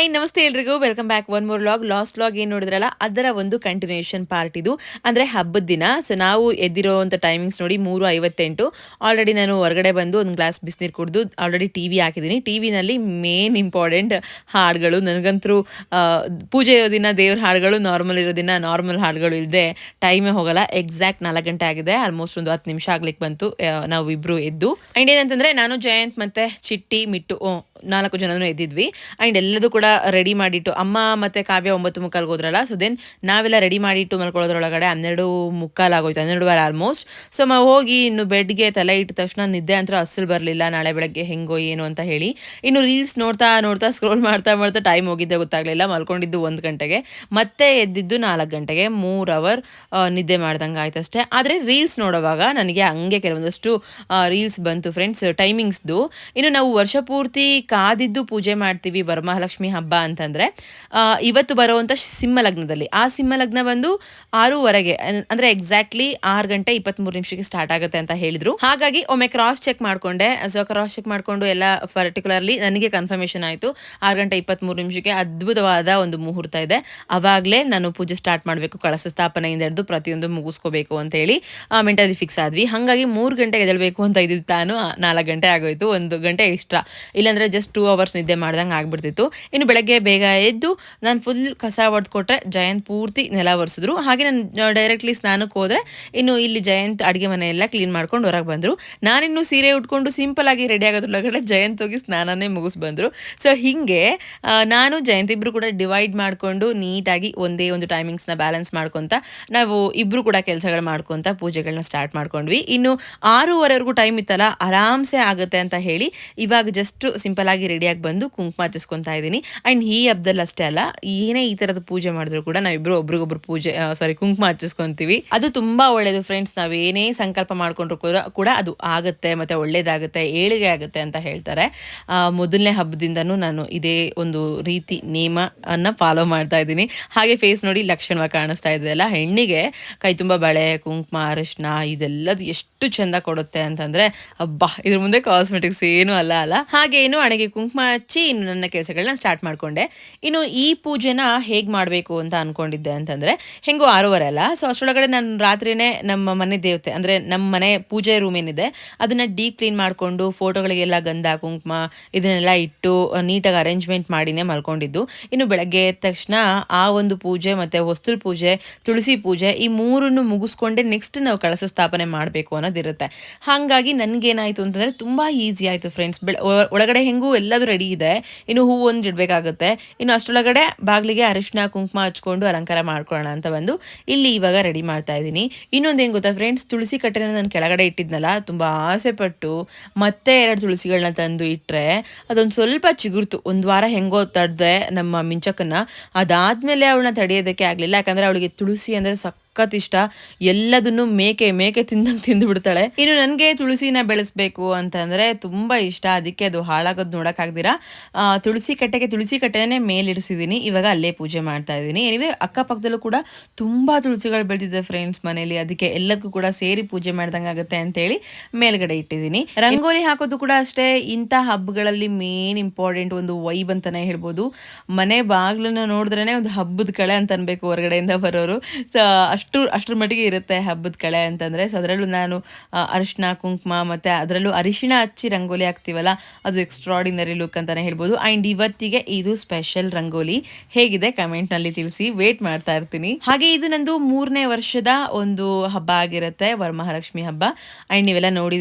Hi ನಮಸ್ತೆ ಎಲ್ರಿಗೂ welcome back one more vlog. Last vlog ಏನು ನೋಡಿದ್ರಲ್ಲ ಅದರ ಒಂದು ಕಂಟಿನ್ಯೂಷನ್ ಪಾರ್ಟ್ ಇದು. ಅಂದರೆ ಹಬ್ಬದ ದಿನ. ಸೊ ನಾವು ಎದ್ದಿರೋವಂಥ ಟೈಮಿಂಗ್ಸ್ ನೋಡಿ 3:58. ಆಲ್ರೆಡಿ ನಾನು ಹೊರಗಡೆ ಬಂದು ಒಂದು ಗ್ಲಾಸ್ ಬಿಸಿನೀರು ಕುಡಿದು ಆಲ್ರೆಡಿ ಟಿ ವಿ ಹಾಕಿದ್ದೀನಿ. ಟಿ ವಿನಲ್ಲಿ ಮೇನ್ ಇಂಪಾರ್ಟೆಂಟ್ ಹಾಡುಗಳು ನನಗಂತರೂ ಪೂಜೆ ಇರೋ ದಿನ ದೇವ್ರ ಹಾಡುಗಳು, ನಾರ್ಮಲ್ ಇರೋ ದಿನ ನಾರ್ಮಲ್ ಹಾಡುಗಳು ಇಲ್ಲದೆ ಟೈಮೇ ಹೋಗಲ್ಲ. ಎಕ್ಸಾಕ್ಟ್ 4 ಗಂಟೆ ಆಗಿದೆ. ಆಲ್ಮೋಸ್ಟ್ ಒಂದು 10 ನಿಮಿಷ ಆಗ್ಲಿಕ್ಕೆ ಬಂತು ನಾವು ಇಬ್ಬರು ಎದ್ದು. ಆ್ಯಂಡ್ ಏನಂತಂದರೆ ನಾನು ಜಯಂತ್ ಮತ್ತು ಚಿಟ್ಟಿ ಮಿಟ್ಟು 4 ಜನನೂ ಎದ್ದಿದ್ವಿ. ಆ್ಯಂಡ್ ಎಲ್ಲದೂ ಕೂಡ ರೆಡಿ ಮಾಡಿಟ್ಟು ಅಮ್ಮ ಮತ್ತು ಕಾವ್ಯ 9:45 ಹೋದ್ರಲ್ಲ. ಸೊ ದೆನ್ ನಾವೆಲ್ಲ ರೆಡಿ ಮಾಡಿಟ್ಟು ಮಲ್ಕೊಳ್ಳೋದ್ರೊಳಗಡೆ 12:45 ಆಗೋಯ್ತು, 12:15 ಆಲ್ಮೋಸ್ಟ್. ಸೊ ನಾವು ಹೋಗಿ ಇನ್ನು ಬೆಡ್ಗೆ ತಲೆ ಇಟ್ಟ ತಕ್ಷಣ ನಿದ್ದೆ ಅಂತೂ ಅಸ್ಸಲು ಬರಲಿಲ್ಲ. ನಾಳೆ ಬೆಳಗ್ಗೆ ಹೆಂಗೋ ಏನು ಅಂತ ಹೇಳಿ ಇನ್ನು ರೀಲ್ಸ್ ನೋಡ್ತಾ ನೋಡ್ತಾ ಸ್ಕ್ರೋಲ್ ಮಾಡ್ತಾ ಮಾಡ್ತಾ ಟೈಮ್ ಹೋಗಿದ್ದೆ ಗೊತ್ತಾಗಲಿಲ್ಲ. ಮಲ್ಕೊಂಡಿದ್ದು 1 ಗಂಟೆಗೆ, ಮತ್ತೆ ಎದ್ದಿದ್ದು 4 ಗಂಟೆಗೆ. 3 ಅವರ್ ನಿದ್ದೆ ಮಾಡ್ದಂಗೆ ಆಯ್ತು ಅಷ್ಟೇ. ಆದರೆ ರೀಲ್ಸ್ ನೋಡೋವಾಗ ನನಗೆ ಹಂಗೆ ಕೆಲವೊಂದಷ್ಟು ರೀಲ್ಸ್ ಬಂತು ಫ್ರೆಂಡ್ಸ್ ಟೈಮಿಂಗ್ಸ್ದು. ಇನ್ನು ನಾವು ವರ್ಷ ಪೂರ್ತಿ ಕಾದಿದ್ದು ಪೂಜೆ ಮಾಡ್ತೀವಿ ವರಮಹಾಲಕ್ಷ್ಮಿ ಹಬ್ಬ ಅಂತಂದರೆ ಇವತ್ತು ಬರುವಂಥ ಸಿಂಹ ಲಗ್ನದಲ್ಲಿ. ಆ ಸಿಂಹ ಲಗ್ನ ಬಂದು 6:15 ಅಂದರೆ ಎಕ್ಸಾಕ್ಟ್ಲಿ 6:23 ಸ್ಟಾರ್ಟ್ ಆಗುತ್ತೆ ಅಂತ ಹೇಳಿದ್ರು. ಹಾಗಾಗಿ ಒಮ್ಮೆ ಕ್ರಾಸ್ ಚೆಕ್ ಮಾಡಿಕೊಂಡೆ. ಸೊ ಕ್ರಾಸ್ ಚೆಕ್ ಮಾಡಿಕೊಂಡು ಎಲ್ಲ ಪರ್ಟಿಕ್ಯುಲರ್ಲಿ ನನಗೆ ಕನ್ಫರ್ಮೇಷನ್ ಆಯಿತು 6:23 ಅದ್ಭುತವಾದ ಒಂದು ಮುಹೂರ್ತ ಇದೆ, ಅವಾಗಲೇ ನಾನು ಪೂಜೆ ಸ್ಟಾರ್ಟ್ ಮಾಡಬೇಕು, ಕಳಶ ಸ್ಥಾಪನೆಯಿಂದ ಹಿಡಿದು ಪ್ರತಿಯೊಂದು ಮುಗಿಸ್ಕೋಬೇಕು ಅಂತ ಹೇಳಿ ಮೆಂಟಲಿ ಫಿಕ್ಸ್ ಆದ್ವಿ. ಹಾಗಾಗಿ 3 ಗಂಟೆಗೆ ಎದ್ದೇಳಬೇಕು ಅಂತ ಇದ್ದಿದ್ದು ನಾನು 4 ಗಂಟೆ ಆಗೋಯ್ತು, 1 ಗಂಟೆ ಎಕ್ಸ್ಟ್ರಾ. ಇಲ್ಲಾಂದರೆ ಜಸ್ಟ್ 2 ಅವರ್ಸ್ ನಿದ್ದೆ ಮಾಡ್ದಂಗೆ ಆಗ್ಬಿಡ್ತಿತ್ತು. ಇನ್ನು ಬೆಳಗ್ಗೆ ಬೇಗ ಎದ್ದು ನಾನು ಫುಲ್ ಕಸ ಹೊಡೆದ್ಕೊಟ್ರೆ ಜಯಂತ್ ಪೂರ್ತಿ ನೆಲ ಒರೆಸಿದ್ರು. ಹಾಗೆ ನಾನು ಡೈರೆಕ್ಟ್ಲಿ ಸ್ನಾನಕ್ಕೆ ಹೋದರೆ ಇನ್ನು ಇಲ್ಲಿ ಜಯಂತ್ ಅಡುಗೆ ಮನೆಯೆಲ್ಲ ಕ್ಲೀನ್ ಮಾಡ್ಕೊಂಡು ಹೊರಗೆ ಬಂದರು. ನಾನಿನ್ನು ಸೀರೆ ಉಟ್ಕೊಂಡು ಸಿಂಪಲ್ ಆಗಿ ರೆಡಿ ಆಗೋದ್ರೊಳಗಡೆ ಜಯಂತ್ ಹೋಗಿ ಸ್ನಾನನೇ ಮುಗಿಸ್ ಬಂದರು. ಸೊ ಹೀಗೆ ನಾನು ಜಯಂತ್ ಇಬ್ಬರು ಕೂಡ ಡಿವೈಡ್ ಮಾಡಿಕೊಂಡು ನೀಟಾಗಿ ಒಂದೇ ಒಂದು ಟೈಮಿಂಗ್ಸ್ನ ಬ್ಯಾಲೆನ್ಸ್ ಮಾಡ್ಕೊತ ನಾವು ಇಬ್ಬರು ಕೂಡ ಕೆಲಸಗಳು ಮಾಡ್ಕೊತ ಪೂಜೆಗಳನ್ನ ಸ್ಟಾರ್ಟ್ ಮಾಡ್ಕೊಂಡ್ವಿ. ಇನ್ನು 6:15ವರೆಗೂ ಟೈಮ್ ಇತ್ತಲ್ಲ, ಆರಾಮ್ಸೆ ಆಗುತ್ತೆ ಅಂತ ಹೇಳಿ ಇವಾಗ ಜಸ್ಟ್ ಸಿಂಪಲ್ ಆಗಿ ರೆಡಿಯಾಗಿ ಬಂದು ಕುಂಕುಮ ಹಚ್ಚಿಸ್ಕೊತಾ ಇದ್ದೀನಿ. ಆ್ಯಂಡ್ ಈ ಹಬ್ಬದಲ್ಲಿ ಅಷ್ಟೇ ಅಲ್ಲ, ಏನೇ ಈ ಥರದ ಪೂಜೆ ಮಾಡಿದ್ರು ಕೂಡ ನಾವಿಬ್ಬರು ಒಬ್ರಿಗೊಬ್ರು ಕುಂಕುಮ ಹಚ್ಚಿಸ್ಕೊಂತೀವಿ. ಅದು ತುಂಬಾ ಒಳ್ಳೇದು ಫ್ರೆಂಡ್ಸ್. ನಾವೇನೇ ಸಂಕಲ್ಪ ಮಾಡ್ಕೊಂಡ್ರು ಕೂಡ ಅದು ಆಗುತ್ತೆ ಮತ್ತೆ ಒಳ್ಳೇದಾಗುತ್ತೆ, ಏಳಿಗೆ ಆಗುತ್ತೆ ಅಂತ ಹೇಳ್ತಾರೆ. ಮೊದಲನೇ ಹಬ್ಬದಿಂದನೂ ನಾನು ಇದೇ ಒಂದು ರೀತಿ ನೇಮ ಅನ್ನ ಫಾಲೋ ಮಾಡ್ತಾ ಇದ್ದೀನಿ. ಹಾಗೆ ಫೇಸ್ ನೋಡಿ ಲಕ್ಷಣವಾಗಿ ಕಾಣಿಸ್ತಾ ಇದೆಯಲ್ಲ. ಹೆಣ್ಣಿಗೆ ಕೈ ತುಂಬ ಬಳೆ, ಕುಂಕುಮ, ಅರಿಶಿನ ಇದೆಲ್ಲದು ಎಷ್ಟು ಚಂದ ಕೊಡುತ್ತೆ ಅಂತಂದ್ರೆ ಅಬ್ಬಾ, ಇದ್ರ ಮುಂದೆ ಕಾಸ್ಮೆಟಿಕ್ಸ್ ಏನೂ ಅಲ್ಲ. ಹಾಗೆ ಏನು ಹಣೆಗೆ ಕುಂಕುಮ ಹಚ್ಚಿ ಇನ್ನು ನನ್ನ ಕೆಲಸಗಳನ್ನ ಸ್ಟಾರ್ಟ್ ಮಾಡ್ಕೊಂಡೆ. ಇನ್ನು ಈ ಪೂಜೆನ ಹೇಗೆ ಮಾಡಬೇಕು ಅಂತ ಅನ್ಕೊಂಡಿದ್ದೆ ಅಂತಂದ್ರೆ, ಹೆಂಗೋ 6:30 ಅಲ್ಲ. ಸೊ ಅಷ್ಟರೊಳಗಡೆ ನಾನು ರಾತ್ರಿನೇ ನಮ್ಮ ಮನೆ ದೇವತೆ ಅಂದರೆ ನಮ್ಮ ಮನೆ ಪೂಜೆ ರೂಮ್ ಏನಿದೆ ಅದನ್ನ ಡೀಪ್ ಕ್ಲೀನ್ ಮಾಡಿಕೊಂಡು ಫೋಟೋಗಳಿಗೆಲ್ಲ ಗಂಧ ಕುಂಕುಮ ಇದನ್ನೆಲ್ಲ ಇಟ್ಟು ನೀಟಾಗಿ ಅರೇಂಜ್ಮೆಂಟ್ ಮಾಡಿನೇ ಮಲ್ಕೊಂಡಿದ್ದು. ಇನ್ನು ಬೆಳಗ್ಗೆ ಎದ್ದ ತಕ್ಷಣ ಆ ಒಂದು ಪೂಜೆ ಮತ್ತು ಹೊಸ್ತಲ ಪೂಜೆ, ತುಳಸಿ ಪೂಜೆ ಈ ಮೂರನ್ನು ಮುಗಿಸ್ಕೊಂಡೆ ನೆಕ್ಸ್ಟ್ ನಾವು ಕಳಶ ಸ್ಥಾಪನೆ ಮಾಡಬೇಕು ಅನ್ನೋದಿರುತ್ತೆ. ಹಾಗಾಗಿ ನನಗೇನಾಯಿತು ಅಂತಂದರೆ ತುಂಬ ಈಸಿ ಆಯಿತು ಫ್ರೆಂಡ್ಸ್. ಒಳಗಡೆ ಹೆಂಗೂ ಎಲ್ಲದೂ ರೆಡಿ ಇದೆ, ಇನ್ನು ಹೂವು ಒಂದು ಇಡಬೇಕಾಗುತ್ತೆ. ಇನ್ನು ಅಷ್ಟರೊಳಗಡೆ ಬಾಗಿಲಿಗೆ ಅರಿಶಿನ ಕುಂಕುಮ ಹಚ್ಕೊಂಡು ಅಲಂಕಾರ ಮಾಡ್ಕೊಳ್ಳೋಣ ಅಂತ ಬಂದು ಇಲ್ಲಿ ಇವಾಗ ರೆಡಿ ಮಾಡ್ತಾ ಇದ್ದೀನಿ. ಇನ್ನೊಂದೇನು ಗೊತ್ತಾ ಫ್ರೆಂಡ್ಸ್, ತುಳಸಿ ಕಟ್ಟೆನ ನಾನು ಕೆಳಗಡೆ ಇಟ್ಟಿದ್ನಲ್ಲ, ತುಂಬ ಆಸೆ ಪಟ್ಟು ಮತ್ತೆ 2 ತುಳಸಿಗಳನ್ನ ತಂದು ಇಟ್ಟರೆ ಅದೊಂದು ಸ್ವಲ್ಪ ಚಿಗುರ್ತು. 1 ವಾರ ಹೆಂಗೋ ತಡೆದೆ ನಮ್ಮ ಮಿಂಚಕ್ಕನ್ನ. ಅದಾದಮೇಲೆ ಅವಳನ್ನ ತಡೆಯೋದಕ್ಕೆ ಆಗಲಿಲ್ಲ, ಯಾಕಂದರೆ ಅವಳಿಗೆ ತುಳಸಿ ಅಂದರೆ ಸಖತ್ ಇಷ್ಟ. ಎಲ್ಲದನ್ನು ಮೇಕೆ ತಿಂದು ಬಿಡ್ತಾಳೆ. ಇನ್ನು ನನಗೆ ತುಳಸಿನ ಬೆಳೆಸಬೇಕು ಅಂತಂದರೆ ತುಂಬ ಇಷ್ಟ. ಅದಕ್ಕೆ ಅದು ಹಾಳಾಗೋದು ನೋಡೋಕ್ಕಾಗ್ದಿರಾ ತುಳಸಿ ಕಟ್ಟೆನೇ ಮೇಲಿಡಿಸಿದ್ದೀನಿ. ಇವಾಗ ಅಲ್ಲೇ ಪೂಜೆ ಮಾಡ್ತಾ ಇದ್ದೀನಿ. ಎನಿವೆ ಅಕ್ಕಪಕ್ಕದಲ್ಲೂ ಕೂಡ ತುಂಬ ತುಳಸಿಗಳು ಬೆಳೆದಿದೆ ಫ್ರೆಂಡ್ಸ್ ಮನೇಲಿ. ಅದಕ್ಕೆ ಎಲ್ಲಕ್ಕೂ ಕೂಡ ಸೇರಿ ಪೂಜೆ ಮಾಡ್ದಂಗೆ ಆಗುತ್ತೆ ಅಂತೇಳಿ ಮೇಲ್ಗಡೆ ಇಟ್ಟಿದ್ದೀನಿ. ರಂಗೋಲಿ ಹಾಕೋದು ಕೂಡ ಅಷ್ಟೇ. ಇಂಥ ಹಬ್ಬಗಳಲ್ಲಿ ಮೇನ್ ಇಂಪಾರ್ಟೆಂಟ್ ಒಂದು ವೈಬ್ ಅಂತಾನೆ ಹೇಳ್ಬೋದು. ಮನೆ ಬಾಗಿಲನ್ನ ನೋಡಿದ್ರೇ ಒಂದು ಹಬ್ಬದ ಕಳೆ ಅಂತ ಅನ್ಬೇಕು ಹೊರಗಡೆಯಿಂದ ಬರೋರು. ಸೊ ಅಷ್ಟರ ಮಟ್ಟಿಗೆ ಇರುತ್ತೆ ಹಬ್ಬದ ಕಳೆ ಅಂತಂದರೆ. ಸೊ ಅದರಲ್ಲೂ ನಾನು ಅರಿಶಿನ ಕುಂಕುಮ ಮತ್ತು ಅದರಲ್ಲೂ ಅರಿಶಿನ ಹಚ್ಚಿ ರಂಗೋಲಿ ಹಾಕ್ತೀವಲ್ಲ, ಅದು ಎಕ್ಸ್ಟ್ರಾಡಿನರಿ ಲುಕ್ ಅಂತಲೇ ಹೇಳ್ಬೋದು. ಆ್ಯಂಡ್ ಇವತ್ತಿಗೆ ಇದು ಸ್ಪೆಷಲ್ ರಂಗೋಲಿ. ಹೇಗಿದೆ ಕಮೆಂಟ್ನಲ್ಲಿ ತಿಳಿಸಿ, ವೇಟ್ ಮಾಡ್ತಾ ಇರ್ತೀನಿ. ಹಾಗೆ ಇದು ನಂದು 3ನೇ ವರ್ಷದ ಒಂದು ಹಬ್ಬ ಆಗಿರುತ್ತೆ, ವರಮಹಾಲಕ್ಷ್ಮಿ ಹಬ್ಬ. ಆ್ಯಂಡ್ ನೀವೆಲ್ಲ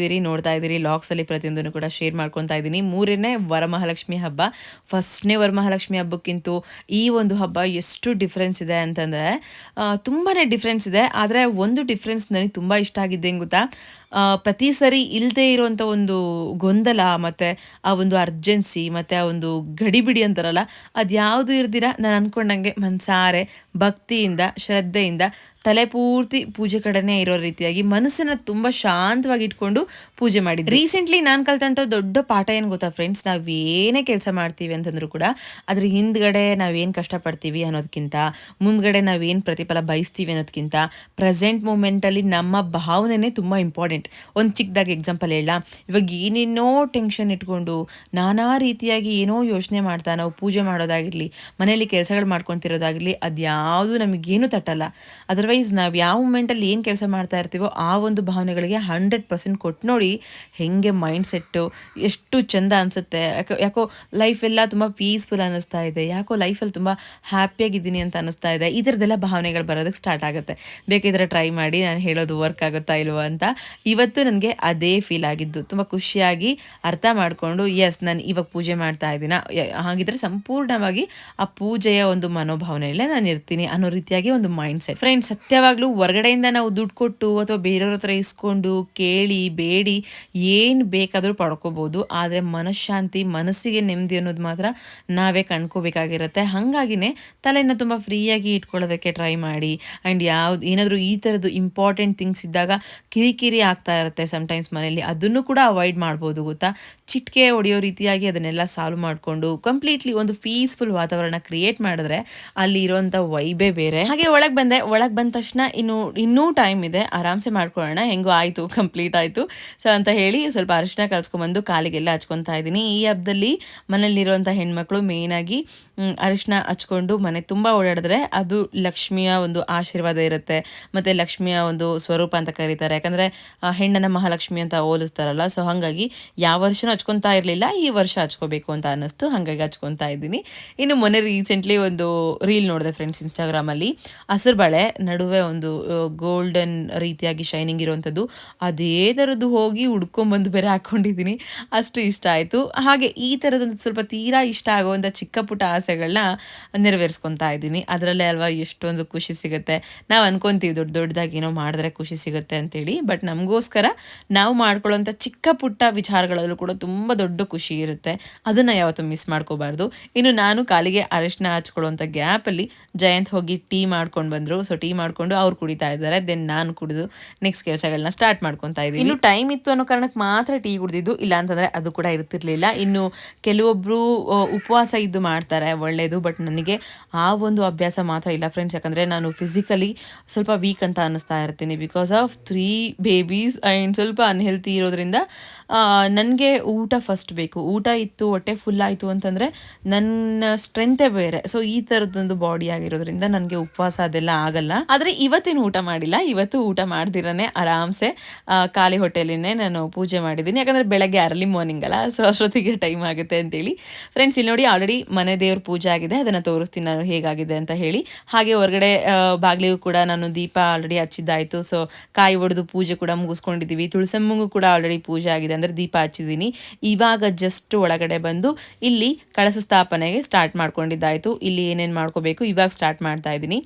ನೋಡ್ತಾ ಇದ್ದೀರಿ ಲಾಗ್ಸಲ್ಲಿ ಪ್ರತಿಯೊಂದನ್ನು ಕೂಡ ಶೇರ್ ಮಾಡ್ಕೊತಾ ಇದ್ದೀನಿ. 3ನೇ ವರಮಹಾಲಕ್ಷ್ಮಿ ಹಬ್ಬ. ಫಸ್ಟ್ನೇ ವರಮಹಾಲಕ್ಷ್ಮಿ ಹಬ್ಬಕ್ಕಿಂತೂ ಈ ಒಂದು ಹಬ್ಬ ಎಷ್ಟು ಡಿಫ್ರೆನ್ಸ್ ಇದೆ ಅಂತಂದರೆ ತುಂಬಾ ಡಿಫ್ರೆನ್ಸ್ ಇದೆ. ಆದರೆ ಒಂದು ಡಿಫ್ರೆನ್ಸ್ ನನಗೆ ತುಂಬ ಇಷ್ಟ ಆಗಿದ್ದೆ ಹೆಂಗೆ ಗೊತ್ತಾ, ಪ್ರತಿ ಸರಿ ಇಲ್ಲದೆ ಇರೋವಂಥ ಒಂದು ಗೊಂದಲ ಮತ್ತು ಆ ಒಂದು ಅರ್ಜೆನ್ಸಿ ಮತ್ತು ಆ ಒಂದು ಗಡಿಬಿಡಿ ಅಂತಾರಲ್ಲ, ಅದು ಯಾವುದು ಇರ್ದಿರ ನಾನು ಅಂದ್ಕೊಂಡಂಗೆ ಮನಸಾರೆ ಭಕ್ತಿಯಿಂದ ಶ್ರದ್ಧೆಯಿಂದ ತಲೆ ಪೂರ್ತಿ ಪೂಜೆ ಕಡೆನೇ ಇರೋ ರೀತಿಯಾಗಿ ಮನಸ್ಸನ್ನು ತುಂಬ ಶಾಂತವಾಗಿ ಇಟ್ಕೊಂಡು ಪೂಜೆ ಮಾಡಿದ್ದೆ. ರೀಸೆಂಟ್ಲಿ ನಾನು ಕಲ್ತಂಥ ದೊಡ್ಡ ಪಾಠ ಏನು ಗೊತ್ತಾ ಫ್ರೆಂಡ್ಸ್, ನಾವೇನೇ ಕೆಲಸ ಮಾಡ್ತೀವಿ ಅಂತಂದ್ರೂ ಕೂಡ ಅದ್ರ ಹಿಂದ್ಗಡೆ ನಾವೇನು ಕಷ್ಟಪಡ್ತೀವಿ ಅನ್ನೋದಕ್ಕಿಂತ, ಮುಂದ್ಗಡೆ ನಾವೇನು ಪ್ರತಿಫಲ ಬಯಸ್ತೀವಿ ಅನ್ನೋದಕ್ಕಿಂತ ಪ್ರೆಸೆಂಟ್ ಮೂಮೆಂಟಲ್ಲಿ ನಮ್ಮ ಭಾವನೆನೇ ತುಂಬ ಇಂಪಾರ್ಟೆಂಟ್. ಮೂಮೆಂಟ್. ಒಂದು ಚಿಕ್ಕದಾಗಿ ಎಕ್ಸಾಂಪಲ್ ಹೇಳ, ಇವಾಗ ಏನೇನೋ ಟೆನ್ಷನ್ ಇಟ್ಕೊಂಡು ನಾನಾ ರೀತಿಯಾಗಿ ಏನೋ ಯೋಚನೆ ಮಾಡ್ತಾ ನಾವು ಪೂಜೆ ಮಾಡೋದಾಗಿರಲಿ, ಮನೆಯಲ್ಲಿ ಕೆಲಸಗಳು ಮಾಡ್ಕೊತಿರೋದಾಗಿರಲಿ, ಅದ್ಯಾವುದು ನಮಗೇನು ತಟ್ಟಲ್ಲ. ಅದರ್ವೈಸ್ ನಾವು ಯಾವ ಮೂಮೆಂಟಲ್ಲಿ ಏನು ಕೆಲಸ ಮಾಡ್ತಾ ಇರ್ತೀವೋ ಆ ಒಂದು ಭಾವನೆಗಳಿಗೆ 100% ಕೊಟ್ಟು ನೋಡಿ ಹೆಂಗೆ ಮೈಂಡ್ ಸೆಟ್ಟು ಎಷ್ಟು ಚೆಂದ ಅನಿಸುತ್ತೆ. ಯಾಕೋ ಲೈಫೆಲ್ಲ ತುಂಬ ಪೀಸ್ಫುಲ್ ಅನ್ನಿಸ್ತಾ ಇದೆ, ಯಾಕೋ ಲೈಫಲ್ಲಿ ತುಂಬ ಹ್ಯಾಪಿಯಾಗಿದ್ದೀನಿ ಅಂತ ಅನ್ನಿಸ್ತಾ ಇದೆ. ಈ ಥರದ್ದೆಲ್ಲ ಭಾವನೆಗಳು ಬರೋದಕ್ಕೆ ಸ್ಟಾರ್ಟ್ ಆಗುತ್ತೆ. ಬೇಕಿದ್ರೆ ಟ್ರೈ ಮಾಡಿ, ನಾನು ಹೇಳೋದು ವರ್ಕ್ ಆಗುತ್ತಾ ಇಲ್ವೋ ಅಂತ. ಇವತ್ತು ನನಗೆ ಅದೇ ಫೀಲ್ ಆಗಿದ್ದು, ತುಂಬ ಖುಷಿಯಾಗಿ ಅರ್ಥ ಮಾಡಿಕೊಂಡು ಎಸ್ ನಾನು ಇವಾಗ ಪೂಜೆ ಮಾಡ್ತಾ ಇದ್ದೀನ, ಹಾಗಿದ್ರೆ ಸಂಪೂರ್ಣವಾಗಿ ಆ ಪೂಜೆಯ ಒಂದು ಮನೋಭಾವನೆಯಲ್ಲೇ ನಾನು ಇರ್ತೀನಿ ಅನ್ನೋ ರೀತಿಯಾಗಿ ಒಂದು ಮೈಂಡ್ ಸೆಟ್. ಫ್ರೆಂಡ್ಸ್, ಸತ್ಯವಾಗ್ಲೂ ಹೊರಗಡೆಯಿಂದ ನಾವು ದುಡ್ಡು ಕೊಟ್ಟು ಅಥವಾ ಬೇರೆಯವ್ರ ಹತ್ರ ಇಸ್ಕೊಂಡು ಕೇಳಿ ಬೇಡಿ ಏನು ಬೇಕಾದರೂ ಪಡ್ಕೋಬೋದು. ಆದರೆ ಮನಃಶಾಂತಿ, ಮನಸ್ಸಿಗೆ ನೆಮ್ಮದಿ ಅನ್ನೋದು ಮಾತ್ರ ನಾವೇ ಕಂಡ್ಕೋಬೇಕಾಗಿರುತ್ತೆ. ಹಾಗಾಗಿನೇ ತಲೆನ ತುಂಬ ಫ್ರೀಯಾಗಿ ಇಟ್ಕೊಳ್ಳೋದಕ್ಕೆ ಟ್ರೈ ಮಾಡಿ. ಆ್ಯಂಡ್ ಏನಾದರೂ ಈ ಥರದ್ದು ಇಂಪಾರ್ಟೆಂಟ್ ಥಿಂಗ್ಸ್ ಇದ್ದಾಗ ಕಿರಿಕಿರಿ ಆಗ್ತಾ ಇರುತ್ತೆ ಸಮ್ಟೈಮ್ಸ್ ಮನೇಲಿ, ಅದನ್ನು ಕೂಡ ಅವಾಯ್ಡ್ ಮಾಡ್ಬೋದು ಗೊತ್ತಾ. ಚಿಟಿಕೆ ಹೊಡೆಯೋ ರೀತಿಯಾಗಿ ಅದನ್ನೆಲ್ಲ ಸಾಲ್ವ್ ಮಾಡಿಕೊಂಡು ಕಂಪ್ಲೀಟ್ಲಿ ಒಂದು ಪೀಸ್ಫುಲ್ ವಾತಾವರಣ ಕ್ರಿಯೇಟ್ ಮಾಡಿದ್ರೆ ಅಲ್ಲಿ ಇರೋಂಥ ವೈಬೇ ಬೇರೆ. ಹಾಗೆ ಒಳಗೆ ಬಂದ ತಕ್ಷಣ ಇನ್ನೂ ಟೈಮ್ ಇದೆ, ಆರಾಮ್ಸೆ ಮಾಡ್ಕೊಳ್ಳೋಣ, ಹೆಂಗೋ ಆಯಿತು, ಕಂಪ್ಲೀಟ್ ಆಯಿತು ಸೊ ಅಂತ ಹೇಳಿ ಸ್ವಲ್ಪ ಅರಿಶಿನ ಕಲ್ಸ್ಕೊಂಬಂದು ಕಾಲಿಗೆಲ್ಲ ಹಚ್ಕೊತಾ ಇದ್ದೀನಿ. ಈ ಹಬ್ಬದಲ್ಲಿ ಮನೇಲಿರುವಂಥ ಹೆಣ್ಮಕ್ಳು ಮೇಯ್ನಾಗಿ ಅರಿಶಿನ ಹಚ್ಕೊಂಡು ಮನೆ ತುಂಬ ಓಡಾಡಿದ್ರೆ ಅದು ಲಕ್ಷ್ಮಿಯ ಒಂದು ಆಶೀರ್ವಾದ ಇರುತ್ತೆ, ಮತ್ತು ಲಕ್ಷ್ಮಿಯ ಒಂದು ಸ್ವರೂಪ ಅಂತ ಕರೀತಾರೆ. ಯಾಕಂದರೆ ಹೆಣ್ಣನ್ನು ಮಹಾಲಕ್ಷ್ಮಿ ಅಂತ ಹೋಲಿಸ್ತಾರಲ್ಲ, ಸೊ ಹಾಗಾಗಿ ಯಾವ ವರ್ಷನೂ ಹಚ್ಕೊತಾ ಇರಲಿಲ್ಲ, ಈ ವರ್ಷ ಹಚ್ಕೋಬೇಕು ಅಂತ ಅನ್ನಿಸ್ತು, ಹಾಗಾಗಿ ಹಚ್ಕೊತಾ ಇದ್ದೀನಿ. ಇನ್ನು ಮೊನ್ನೆ ರೀಸೆಂಟ್ಲಿ ಒಂದು ರೀಲ್ ನೋಡಿದೆ ಫ್ರೆಂಡ್ಸ್ ಇನ್ಸ್ಟಾಗ್ರಾಮಲ್ಲಿ, ಹಸಿರು ಬಳೆ ನಡುವೆ ಒಂದು ಗೋಲ್ಡನ್ ರೀತಿಯಾಗಿ ಶೈನಿಂಗ್ ಇರುವಂಥದ್ದು, ಅದೇ ಥರದ್ದು ಹೋಗಿ ಹುಡ್ಕೊಂಬಂದು ಬೇರೆ ಹಾಕ್ಕೊಂಡಿದ್ದೀನಿ, ಅಷ್ಟು ಇಷ್ಟ ಆಯಿತು. ಹಾಗೆ ಈ ಥರದೊಂದು ಸ್ವಲ್ಪ ತೀರಾ ಇಷ್ಟ ಆಗುವಂಥ ಚಿಕ್ಕ ಪುಟ್ಟ ಆಸೆಗಳನ್ನ ನೆರವೇರಿಸ್ಕೊತಾ ಇದ್ದೀನಿ. ಅದರಲ್ಲೇ ಅಲ್ವಾ ಎಷ್ಟೊಂದು ಖುಷಿ ಸಿಗುತ್ತೆ. ನಾವು ಅನ್ಕೊತೀವಿ ದೊಡ್ಡದಾಗಿ ಏನೋ ಮಾಡಿದ್ರೆ ಖುಷಿ ಸಿಗುತ್ತೆ ಅಂತೇಳಿ, ಬಟ್ ನಮಗೋಸ್ಕರ ನಾವು ಮಾಡ್ಕೊಳ್ಳೋಂಥ ಚಿಕ್ಕ ಪುಟ್ಟ ವಿಚಾರಗಳಲ್ಲೂ ಕೂಡ ತುಂಬ ದೊಡ್ಡ ಖುಷಿ ಇರುತ್ತೆ. ಅದನ್ನು ಯಾವತ್ತೂ ಮಿಸ್ ಮಾಡ್ಕೋಬಾರ್ದು. ಇನ್ನು ನಾನು ಕಾಲಿಗೆ ಅರಿಶಿನ ಹಚ್ಕೊಳ್ಳೋಂಥ ಗ್ಯಾಪಲ್ಲಿ ಜಯಂತ್ ಹೋಗಿ ಟೀ ಮಾಡ್ಕೊಂಡು ಬಂದರು. ಸೊ ಟೀ ಮಾಡಿಕೊಂಡು ಅವ್ರು ಕುಡಿತಾ ಇದ್ದಾರೆ, ದೆನ್ ನಾನು ಕುಡಿದು ನೆಕ್ಸ್ಟ್ ಕೆಲಸಗಳನ್ನ ಸ್ಟಾರ್ಟ್ ಮಾಡ್ಕೊತಾ ಇದ್ದೀನಿ. ಇನ್ನು ಟೈಮ್ ಇತ್ತು ಅನ್ನೋ ಕಾರಣಕ್ಕೆ ಮಾತ್ರ ಟೀ ಕುಡಿದಿದ್ದು, ಇಲ್ಲ ಅಂತಂದರೆ ಅದು ಕೂಡ ಇರ್ತಿರ್ಲಿಲ್ಲ. ಇನ್ನು ಕೆಲವೊಬ್ಬರು ಉಪವಾಸ ಇದ್ದು ಮಾಡ್ತಾರೆ, ಒಳ್ಳೆಯದು, ಬಟ್ ನನಗೆ ಆ ಒಂದು ಅಭ್ಯಾಸ ಮಾತ್ರ ಇಲ್ಲ ಫ್ರೆಂಡ್ಸ್. ಯಾಕಂದರೆ ನಾನು ಫಿಸಿಕಲಿ ಸ್ವಲ್ಪ ವೀಕ್ ಅಂತ ಅನ್ನಿಸ್ತಾ ಇರ್ತೀನಿ ಬಿಕಾಸ್ ಆಫ್ 3 ಬೇಬೀಸ್ ಆ್ಯಂಡ್ ಸ್ವಲ್ಪ ಅನ್ಹೆಲ್ತಿ ಇರೋದ್ರಿಂದ ನನಗೆ ಊಟ ಫಸ್ಟ್ ಬೇಕು. ಊಟ ಇತ್ತು, ಹೊಟ್ಟೆ ಫುಲ್ ಆಯಿತು ಅಂತಂದರೆ ನನ್ನ ಸ್ಟ್ರೆಂತೇ ಬೇರೆ. ಸೊ ಈ ಥರದ್ದೊಂದು ಬಾಡಿ ಆಗಿರೋದ್ರಿಂದ ನನಗೆ ಉಪವಾಸ ಅದೆಲ್ಲ ಆಗಲ್ಲ. ಆದರೆ ಇವತ್ತೇನು ಊಟ ಮಾಡಿಲ್ಲ, ಇವತ್ತು ಊಟ ಮಾಡ್ದಿರನೇ ಆರಾಮ್ಸೆ ಖಾಲಿ ಹೊಟ್ಟೆಲಿನೇ ನಾನು ಪೂಜೆ ಮಾಡಿದ್ದೀನಿ. ಯಾಕಂದರೆ ಬೆಳಗ್ಗೆ ಅರ್ಲಿ ಮಾರ್ನಿಂಗ್ ಅಲ್ಲ, ಸೊ ಅಷ್ಟೊತ್ತಿಗೆ ಟೈಮ್ ಆಗುತ್ತೆ ಅಂತೇಳಿ. ಫ್ರೆಂಡ್ಸ್, ಇಲ್ಲಿ ನೋಡಿ ಆಲ್ರೆಡಿ ಮನೆ ದೇವ್ರ ಪೂಜೆ ಆಗಿದೆ, ಅದನ್ನು ತೋರಿಸ್ತೀನಿ ನಾನು ಹೇಗಾಗಿದೆ ಅಂತ ಹೇಳಿ. ಹಾಗೆ ಹೊರಗಡೆ ಬಾಗಿಲಿಗೂ ಕೂಡ ನಾನು ದೀಪ ಆಲ್ರೆಡಿ ಹಚ್ಚಿದ್ದಾಯಿತು. ಸೊ ಕಾಯಿ ಒಡೆದು ಪೂಜೆ ಕೂಡ ಮುಗಿಸ್ಕೊಂಡಿದ್ದೀವಿ. ತುಳಸಮ್ಮಂಗೂ ಕೂಡ ಆಲ್ರೆಡಿ ಪೂಜೆ ಆಗಿದೆ, ಅಂದರೆ ದೀಪ ಹಚ್ಚಿದ್ದೀನಿ. ಇವಾಗ ಜಸ್ಟ್ ಒಳಗಡೆ ಬಂದು ಇಲ್ಲಿ ಕಳಸ ಸ್ಥಾಪನೆಗೆ ಸ್ಟಾರ್ಟ್ ಮಾಡ್ಕೊಂಡಿದ್ದಾಯಿತು. ಇಲ್ಲಿ ಏನೇನು ಮಾಡ್ಕೋಬೇಕು ಇವಾಗ ಸ್ಟಾರ್ಟ್ ಮಾಡ್ತಾ ಇದ್ದೀನಿ.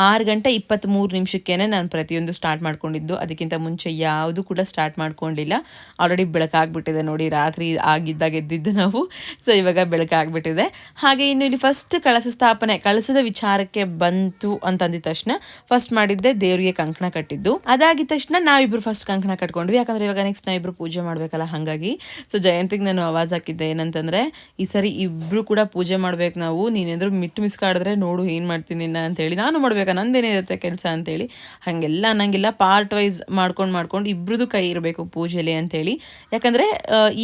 6:23 ನಾನು ಪ್ರತಿಯೊಂದು ಸ್ಟಾರ್ಟ್ ಮಾಡ್ಕೊಂಡಿದ್ದು, ಅದಕ್ಕಿಂತ ಮುಂಚೆ ಯಾವುದು ಕೂಡ ಸ್ಟಾರ್ಟ್ ಮಾಡ್ಕೊಂಡಿಲ್ಲ. ಆಲ್ರೆಡಿ ಬೆಳಕಾಗ್ಬಿಟ್ಟಿದೆ ನೋಡಿ, ರಾತ್ರಿ ಆಗಿದ್ದಾಗ ಎದ್ದಿದ್ದು ನಾವು, ಸೊ ಇವಾಗ ಬೆಳಕಾಗ್ಬಿಟ್ಟಿದೆ. ಹಾಗೆ ಇನ್ನು ಇಲ್ಲಿ ಫಸ್ಟ್ ಕಳಸ ಸ್ಥಾಪನೆ, ಕಳಸದ ವಿಚಾರಕ್ಕೆ ಬಂತು ಅಂತಂದಿದ ತಕ್ಷಣ ಫಸ್ಟ್ ಮಾಡಿದ್ದೆ ದೇವರಿಗೆ ಕಂಕಣ ಕಟ್ಟಿದ್ದು. ಅದಾಗಿದ ತಕ್ಷಣ ನಾವಿಬ್ರು ಫಸ್ಟ್ ಕಂಕಣ ಕಟ್ಕೊಂಡ್ವಿ, ಯಾಕಂದರೆ ಇವಾಗ ನೆಕ್ಸ್ಟ್ ನಾವಿಬ್ರು ಪೂಜೆ ಮಾಡಬೇಕಲ್ಲ, ಹಾಗಾಗಿ. ಸೊ ಜಯಂತಿಗೆ ನಾನು ಆವಾಜ್ ಹಾಕಿದ್ದೆ, ಏನಂತಂದರೆ ಈ ಸರಿ ಇಬ್ಬರು ಕೂಡ ಪೂಜೆ ಮಾಡ್ಬೇಕು ನಾವು, ನೀನೇನಾದ್ರು ಮಿಸ್ ಕಾಡಿದ್ರೆ ನೋಡು ಏನು ಮಾಡ್ತೀನಿ ಅಂತೇಳಿ. ನಾನು ಮಾಡ್ಬೇಕಾ, ನಂದೇನಿರುತ್ತೆ ಕೆಲಸ ಅಂತೇಳಿ. ಹಾಗೆಲ್ಲ ಅನ್ನಂಗಿಲ್ಲ, ಪಾರ್ಟ್ ವೈಸ್ ಮಾಡ್ಕೊಂಡು ಇಬ್ರದ್ದು ಕೈ ಇರಬೇಕು ಪೂಜೆಲಿ ಅಂತೇಳಿ. ಯಾಕಂದರೆ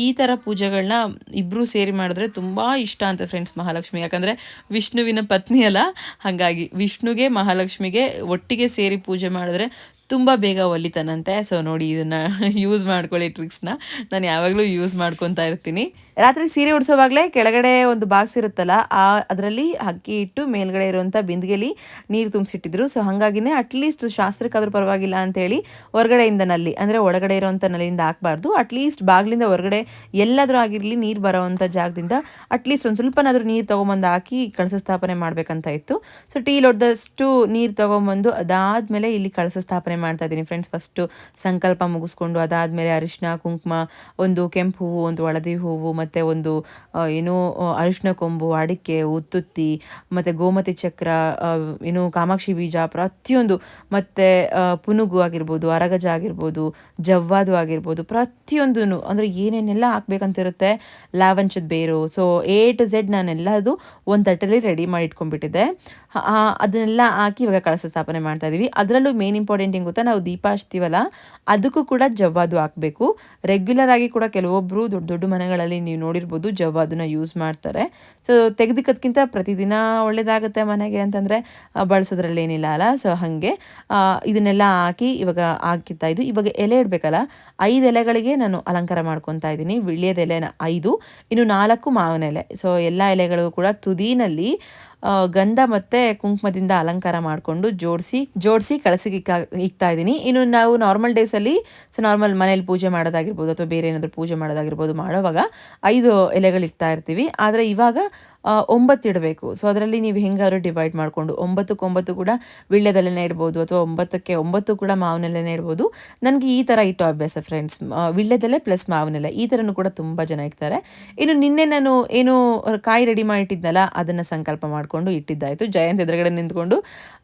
ಈ ಥರ ಪೂಜೆಗಳನ್ನ ಇಬ್ಬರು ಸೇರಿ ಮಾಡಿದ್ರೆ ತುಂಬ ಇಷ್ಟ ಅಂತ ಫ್ರೆಂಡ್ಸ್ ಮಹಾಲಕ್ಷ್ಮಿ. ಯಾಕಂದರೆ ವಿಷ್ಣುವಿನ ಪತ್ನಿ ಅಲ್ಲ, ಹಾಗಾಗಿ ವಿಷ್ಣುಗೆ ಮಹಾಲಕ್ಷ್ಮಿಗೆ ಒಟ್ಟಿಗೆ ಸೇರಿ ಪೂಜೆ ಮಾಡಿದ್ರೆ ತುಂಬ ಬೇಗ ಒಲಿತಾನಂತೆ. ಸೊ ನೋಡಿ, ಇದನ್ನು ಯೂಸ್ ಮಾಡ್ಕೊಳ್ಳಿ ಟ್ರಿಕ್ಸ್ನ, ನಾನು ಯಾವಾಗಲೂ ಯೂಸ್ ಮಾಡ್ಕೊತಾ ಇರ್ತೀನಿ. ರಾತ್ರಿ ಸೀರೆ ಉಡಿಸೋವಾಗಲೇ ಕೆಳಗಡೆ ಒಂದು ಬಾಕ್ಸ್ ಇರುತ್ತಲ್ಲ, ಅದರಲ್ಲಿ ಅಕ್ಕಿ ಇಟ್ಟು ಮೇಲ್ಗಡೆ ಇರುವಂಥ ಬಿಂದಿಗೆಲಿ ನೀರು ತುಂಬಿಸಿಟ್ಟಿದ್ರು. ಸೊ ಹಾಗಾಗಿನೇ ಅಟ್ಲೀಸ್ಟ್ ಶಾಸ್ತ್ರಕ್ಕಾದ್ರೂ ಪರವಾಗಿಲ್ಲ ಅಂತೇಳಿ ಹೊರಗಡೆಯಿಂದ ನಲ್ಲಿ, ಅಂದರೆ ಒಳಗಡೆ ಇರೋವಂಥ ನಲ್ಲಿಂದ ಹಾಕಬಾರ್ದು, ಅಟ್ಲೀಸ್ಟ್ ಬಾಗಿಲಿಂದ ಹೊರಗಡೆ ಎಲ್ಲಾದರೂ ಆಗಿರಲಿ ನೀರು ಬರೋವಂಥ ಜಾಗದಿಂದ ಅಟ್ಲೀಸ್ಟ್ ಒಂದು ಸ್ವಲ್ಪನಾದರೂ ನೀರು ತೊಗೊಂಬಂದು ಹಾಕಿ ಕಳಸ ಸ್ಥಾಪನೆ ಮಾಡಬೇಕಂತ ಇತ್ತು. ಸೊ ಟೀ ಲೋಟದಷ್ಟು ನೀರು ತೊಗೊಂಬಂದು ಅದಾದಮೇಲೆ ಇಲ್ಲಿ ಕಳಸ ಸ್ಥಾಪನೆ ಮಾಡ್ತಾ ಇದ್ದೀನಿ ಫ್ರೆಂಡ್ಸ್. ಫಸ್ಟು ಸಂಕಲ್ಪ ಮುಗಿಸ್ಕೊಂಡು ಅದಾದಮೇಲೆ ಅರಿಶಿನ ಕುಂಕುಮ, ಒಂದು ಕೆಂಪು ಹೂವು, ಒಂದು ಹಳದಿ ಹೂವು, ಮತ್ತು ಒಂದು ಏನು ಅರಿಶಿನ ಕೊಂಬು, ಅಡಿಕೆ, ಉತ್ತುತ್ತಿ, ಮತ್ತು ಗೋಮತಿ ಚಕ್ರ, ಏನು ಕಾಮಾಕ್ಷಿ ಬೀಜ, ಪ್ರತಿಯೊಂದು, ಮತ್ತು ಪುನುಗು ಆಗಿರ್ಬೋದು, ಅರಗಜ ಆಗಿರ್ಬೋದು, ಜವ್ವಾದು ಆಗಿರ್ಬೋದು, ಪ್ರತಿಯೊಂದೂ ಅಂದರೆ ಏನೇನೆಲ್ಲ ಹಾಕ್ಬೇಕಂತಿರುತ್ತೆ, ಲಾವಂಚದ ಬೇರು. ಸೊ A to Z ನಾನೆಲ್ಲದು ಒಂದು ತಟ್ಟೆಲಿ ರೆಡಿ ಮಾಡಿ ಇಟ್ಕೊಂಡ್ಬಿಟ್ಟಿದ್ದೆ. ಅದನ್ನೆಲ್ಲ ಹಾಕಿ ಇವಾಗ ಕಳಶ ಸ್ಥಾಪನೆ ಮಾಡ್ತಾ ಇದೀವಿ. ಅದರಲ್ಲೂ ಮೇನ್ ಇಂಪಾರ್ಟೆಂಟ್ ಏನು ಗೊತ್ತಾ, ನಾವು ದೀಪ ಹಚ್ತೀವಲ್ಲ ಅದಕ್ಕೂ ಕೂಡ ಜವ್ವಾದು ಹಾಕಬೇಕು. ರೆಗ್ಯುಲರ್ ಆಗಿ ಕೂಡ ಕೆಲವೊಬ್ಬರು ದೊಡ್ಡ ದೊಡ್ಡ ಮನೆಗಳಲ್ಲಿ ನೀವು ನೋಡಿರ್ಬೋದು ಜವ್ವಾದನ್ನ ಯೂಸ್ ಮಾಡ್ತಾರೆ. ಸೊ ತೆಗೆದಿಕ್ಕದ್ಕಿಂತ ಪ್ರತಿದಿನ ಒಳ್ಳೇದಾಗುತ್ತೆ ಮನೆಗೆ ಅಂತಂದರೆ ಬಳಸೋದ್ರಲ್ಲಿ ಏನಿಲ್ಲ ಅಲ್ಲ. ಸೊ ಹಾಗೆ ಇದನ್ನೆಲ್ಲ ಹಾಕಿ ಇವಾಗ ಹಾಕಿತ್ತಾ ಇದು. ಇವಾಗ ಎಲೆ ಇಡಬೇಕಲ್ಲ, 5 ಎಲೆಗಳಿಗೆ ನಾನು ಅಲಂಕಾರ ಮಾಡ್ಕೊತಾ ಇದ್ದೀನಿ. ವಿಳ್ಯದ ಎಲೆನ 5, ಇನ್ನು 4 ಮಾವಿನ ಎಲೆ. ಸೊ ಎಲ್ಲ ಎಲೆಗಳು ಕೂಡ ತುದಿನಲ್ಲಿ ಗಂಧ ಮತ್ತು ಕುಂಕುಮದಿಂದ ಅಲಂಕಾರ ಮಾಡಿಕೊಂಡು ಜೋಡಿಸಿ ಕಳಸಿಗೆ ಇಕ್ತಾ ಇದ್ದೀನಿ. ಇನ್ನು ನಾವು ನಾರ್ಮಲ್ ಡೇಸಲ್ಲಿ ನಾರ್ಮಲ್ ಮನೇಲಿ ಪೂಜೆ ಮಾಡೋದಾಗಿರ್ಬೋದು ಅಥವಾ ಬೇರೆ ಏನಾದರೂ ಪೂಜೆ ಮಾಡೋದಾಗಿರ್ಬೋದು ಮಾಡುವಾಗ 5 ಎಲೆಗಳು ಇಕ್ತಾ ಇರ್ತೀವಿ. ಆದರೆ ಇವಾಗ 9 ಇಡಬೇಕು. ಸೊ ಅದರಲ್ಲಿ ನೀವು ಹೆಂಗಾದ್ರು ಡಿವೈಡ್ ಮಾಡಿಕೊಂಡು 9ಕ್ಕೆ 9 ಕೂಡ ವಿಳ್ಯದೆಲೆನೇ ಇಡ್ಬೋದು ಅಥವಾ 9ಕ್ಕೆ 9 ಕೂಡ ಮಾವಿನೆಲೆನೇ ಇಡ್ಬೋದು. ನನಗೆ ಈ ಥರ ಇಟ್ಟು ಅಭ್ಯಾಸ ಫ್ರೆಂಡ್ಸ್, ವಿಳ್ಯದೆಲೆ ಪ್ಲಸ್ ಮಾವಿನೆಲೆ ಈ ಥರನೂ ಕೂಡ ತುಂಬ ಜನ ಇಡ್ತಾರೆ. ಇನ್ನು ನಿನ್ನೆ ನಾನು ಏನು ಕಾಯಿ ರೆಡಿ ಮಾಡಿಟ್ಟಿದ್ನಲ್ಲ ಅದನ್ನು ಸಂಕಲ್ಪ ಮಾಡಿಕೊಂಡು ಇಟ್ಟಿದ್ದಾಯಿತು. ಜಯಂತ್ ಎದುರುಗಡೆ ನಿಂತ್ಕೊಂಡು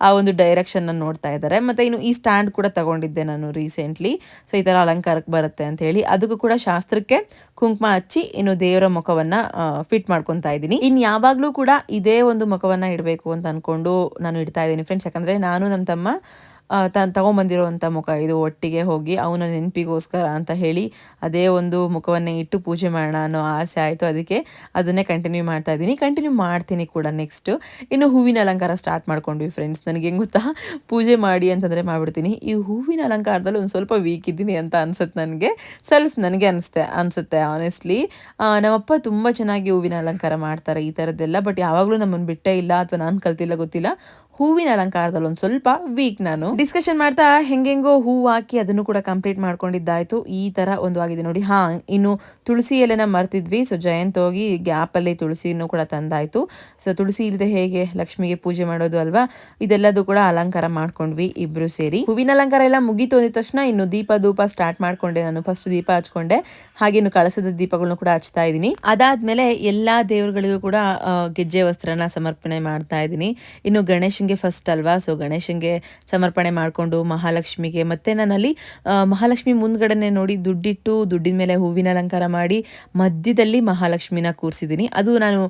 ಆ ಒಂದು ಡೈರೆಕ್ಷನ್ನ ನೋಡ್ತಾ ಇದ್ದಾರೆ. ಮತ್ತು ಇನ್ನು ಈ ಸ್ಟ್ಯಾಂಡ್ ಕೂಡ ತಗೊಂಡಿದ್ದೆ ನಾನು ರೀಸೆಂಟ್ಲಿ. ಸೊ ಈ ಥರ ಅಲಂಕಾರಕ್ಕೆ ಬರುತ್ತೆ ಅಂತ ಹೇಳಿ ಅದಕ್ಕೂ ಕೂಡ ಶಾಸ್ತ್ರಕ್ಕೆ ಕುಂಕುಮ ಹಚ್ಚಿ ಇನ್ನು ದೇವರ ಮುಖವನ್ನು ಫಿಟ್ ಮಾಡ್ಕೊತಾ ಇದ್ದೀನಿ. ಇನ್ನು ಯಾವಾಗಲೂ ಕೂಡ ಇದೇ ಒಂದು ಮುಖವನ್ನು ಇಡಬೇಕು ಅಂತ ಅಂದ್ಕೊಂಡು ನಾನು ಇಡ್ತಾ ಇದ್ದೀನಿ ಫ್ರೆಂಡ್ಸ್. ಯಾಕಂದರೆ ನಾನು ನಮ್ಮ ತಮ್ಮ ತಗೊಂಬಂದಿರೋವಂಥ ಮುಖ ಇದು, ಒಟ್ಟಿಗೆ ಹೋಗಿ ಅವನ ನೆನಪಿಗೋಸ್ಕರ ಅಂತ ಹೇಳಿ ಅದೇ ಒಂದು ಮುಖವನ್ನೇ ಇಟ್ಟು ಪೂಜೆ ಮಾಡೋಣ ಅನ್ನೋ ಆಸೆ ಆಯಿತು. ಅದಕ್ಕೆ ಅದನ್ನೇ ಕಂಟಿನ್ಯೂ ಮಾಡ್ತಾ ಇದ್ದೀನಿ, ಕಂಟಿನ್ಯೂ ಮಾಡ್ತೀನಿ ಕೂಡ. ನೆಕ್ಸ್ಟು ಇನ್ನು ಹೂವಿನ ಅಲಂಕಾರ ಸ್ಟಾರ್ಟ್ ಮಾಡ್ಕೊಂಡ್ವಿ ಫ್ರೆಂಡ್ಸ್. ನನಗೆ ಹೆಂಗೆ ಗೊತ್ತಾ, ಪೂಜೆ ಮಾಡಿ ಅಂತಂದರೆ ಮಾಡಿಬಿಡ್ತೀನಿ. ಈ ಹೂವಿನ ಅಲಂಕಾರದಲ್ಲಿ ಒಂದು ಸ್ವಲ್ಪ ವೀಕ್ ಇದ್ದೀನಿ ಅಂತ ಅನ್ಸುತ್ತೆ ನನಗೆ ಅನಿಸುತ್ತೆ ಆನೆಸ್ಟ್ಲಿ. ನಮ್ಮಪ್ಪ ತುಂಬ ಚೆನ್ನಾಗಿ ಹೂವಿನ ಅಲಂಕಾರ ಮಾಡ್ತಾರೆ ಈ ಥರದ್ದೆಲ್ಲ. ಬಟ್ ಯಾವಾಗಲೂ ನಮ್ಮನ್ನು ಬಿಟ್ಟೇ ಇಲ್ಲ ಅಥವಾ ನಾನು ಕಲ್ತಿಲ್ಲ ಗೊತ್ತಿಲ್ಲ, ಹೂವಿನ ಅಲಂಕಾರದಲ್ಲಿ ಒಂದು ಸ್ವಲ್ಪ ವೀಕ್ ನಾನು. ಡಿಸ್ಕಷನ್ ಮಾಡ್ತಾ ಹೆಂಗೆಂಗೋ ಹೂವು ಹಾಕಿ ಅದನ್ನು ಕೂಡ ಕಂಪ್ಲೀಟ್ ಮಾಡ್ಕೊಂಡಿದ್ದಾಯಿತು. ಈ ಥರ ಒಂದು ಆಗಿದೆ ನೋಡಿ. ಇನ್ನು ತುಳಸಿ ಎಲೆನ ಮರ್ತಿದ್ವಿ. ಸೊ ಜಯಂತ್ ಹೋಗಿ ಗ್ಯಾಪಲ್ಲಿ ತುಳಸಿನೂ ಕೂಡ ತಂದಾಯಿತು. ಸೊ ತುಳಸಿ ಇಲ್ಲದೆ ಹೇಗೆ ಲಕ್ಷ್ಮಿಗೆ ಪೂಜೆ ಮಾಡೋದು ಅಲ್ವಾ, ಇದೆಲ್ಲದೂ ಕೂಡ ಅಲಂಕಾರ ಮಾಡ್ಕೊಂಡ್ವಿ ಇಬ್ಬರು ಸೇರಿ. ಹೂವಿನ ಅಲಂಕಾರ ಎಲ್ಲ ಮುಗೀತು ಅಂದಿದ ತಕ್ಷಣ ಇನ್ನು ಧೂಪ ಸ್ಟಾರ್ಟ್ ಮಾಡ್ಕೊಂಡೆ. ನಾನು ಫಸ್ಟ್ ದೀಪ ಹಚ್ಕೊಂಡೆ, ಹಾಗೆ ಇನ್ನು ಕಳಸದ ದೀಪಗಳನ್ನ ಕೂಡ ಹಚ್ತಾ ಇದ್ದೀನಿ. ಅದಾದ್ಮೇಲೆ ಎಲ್ಲಾ ದೇವರುಗಳಿಗೂ ಕೂಡ ಗೆಜ್ಜೆ ವಸ್ತ್ರನ ಸಮರ್ಪಣೆ ಮಾಡ್ತಾ ಇದ್ದೀನಿ. ಇನ್ನು ಗಣೇಶನ್ಗೆ ಫಸ್ಟ್ ಅಲ್ವಾ, ಸೊ ಗಣೇಶನ್ಗೆ ಸಮರ್ಪಣೆ ಮಾಡಿಕೊಂಡು ಮಹಾಲಕ್ಷ್ಮಿಗೆ ಮತ್ತೆ ನಾನಲ್ಲಿ ಮಹಾಲಕ್ಷ್ಮಿ ಮುಂದ್ಗಡೆನೆ ನೋಡಿ ದುಡ್ಡಿಟ್ಟು ದುಡ್ಡಿನ ಮೇಲೆ ಹೂವಿನ ಅಲಂಕಾರ ಮಾಡಿ ಮಧ್ಯದಲ್ಲಿ ಮಹಾಲಕ್ಷ್ಮಿನ ಕೂರಿಸಿದ್ದೀನಿ. ಅದು ನಾನು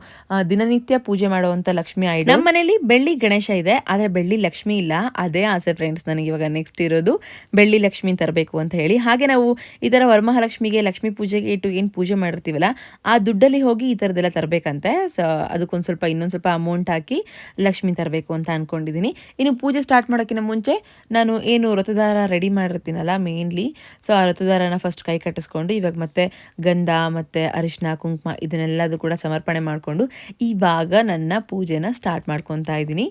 ದಿನನಿತ್ಯ ಪೂಜೆ ಮಾಡುವಂತ ಲಕ್ಷ್ಮಿ ಐಡಲ್. ನಮ್ಮ ಮನೇಲಿ ಬೆಳ್ಳಿ ಗಣೇಶ ಇದೆ, ಆದ್ರೆ ಬೆಳ್ಳಿ ಲಕ್ಷ್ಮಿ ಇಲ್ಲ. ಅದೇ ಆಸೆ ಫ್ರೆಂಡ್ಸ್ ನನಗೆ ಇವಾಗ ನೆಕ್ಸ್ಟ್ ಇರೋದು, ಬೆಳ್ಳಿ ಲಕ್ಷ್ಮಿ ತರಬೇಕು ಅಂತ ಹೇಳಿ. ಹಾಗೆ ನಾವು ಈ ತರ ವರಮಹಾಲಕ್ಷ್ಮಿಗೆ ಲಕ್ಷ್ಮಿ ಪೂಜೆಗೆ ಇಟ್ಟು ಏನು ಪೂಜೆ ಮಾಡಿರ್ತೀವಲ್ಲ ಆ ದುಡ್ಡಲ್ಲಿ ಹೋಗಿ ಈ ಥರದ್ದೆಲ್ಲ ತರಬೇಕಂತೆ. ಸೊ ಅದಕ್ಕೊಂದು ಸ್ವಲ್ಪ ಇನ್ನೊಂದು ಸ್ವಲ್ಪ ಅಮೌಂಟ್ ಹಾಕಿ ಲಕ್ಷ್ಮಿ ತರಬೇಕು ಅಂತ ಅನ್ಕೊಂಡಿದ್ದೀನಿ. ಇನ್ನು ಪೂಜೆ ಸ್ಟಾರ್ಟ್ ಮಾಡೋಕ್ಕಿಂತ ಮುಂಚೆ ನಾನು ಏನು ವ್ರತದಾರ ರೆಡಿ ಮಾಡಿರ್ತೀನಲ್ಲ ಮೇನ್ಲಿ, ಸೊ ಆ ವ್ರತದಾರನ ಫಸ್ಟ್ ಕೈ ಕಟ್ಟಿಸ್ಕೊಂಡು ಇವಾಗ ಮತ್ತೆ ಗಂಧ ಮತ್ತು ಅರಿಶಿನ ಕುಂಕುಮ ಇದನ್ನೆಲ್ಲದು ಕೂಡ ಸಮರ್ಪಣೆ ಮಾಡಿಕೊಂಡು ಇವಾಗ ನನ್ನ ಪೂಜೆನ ಸ್ಟಾರ್ಟ್ ಮಾಡ್ಕೊತಾ ಇದ್ದೀನಿ.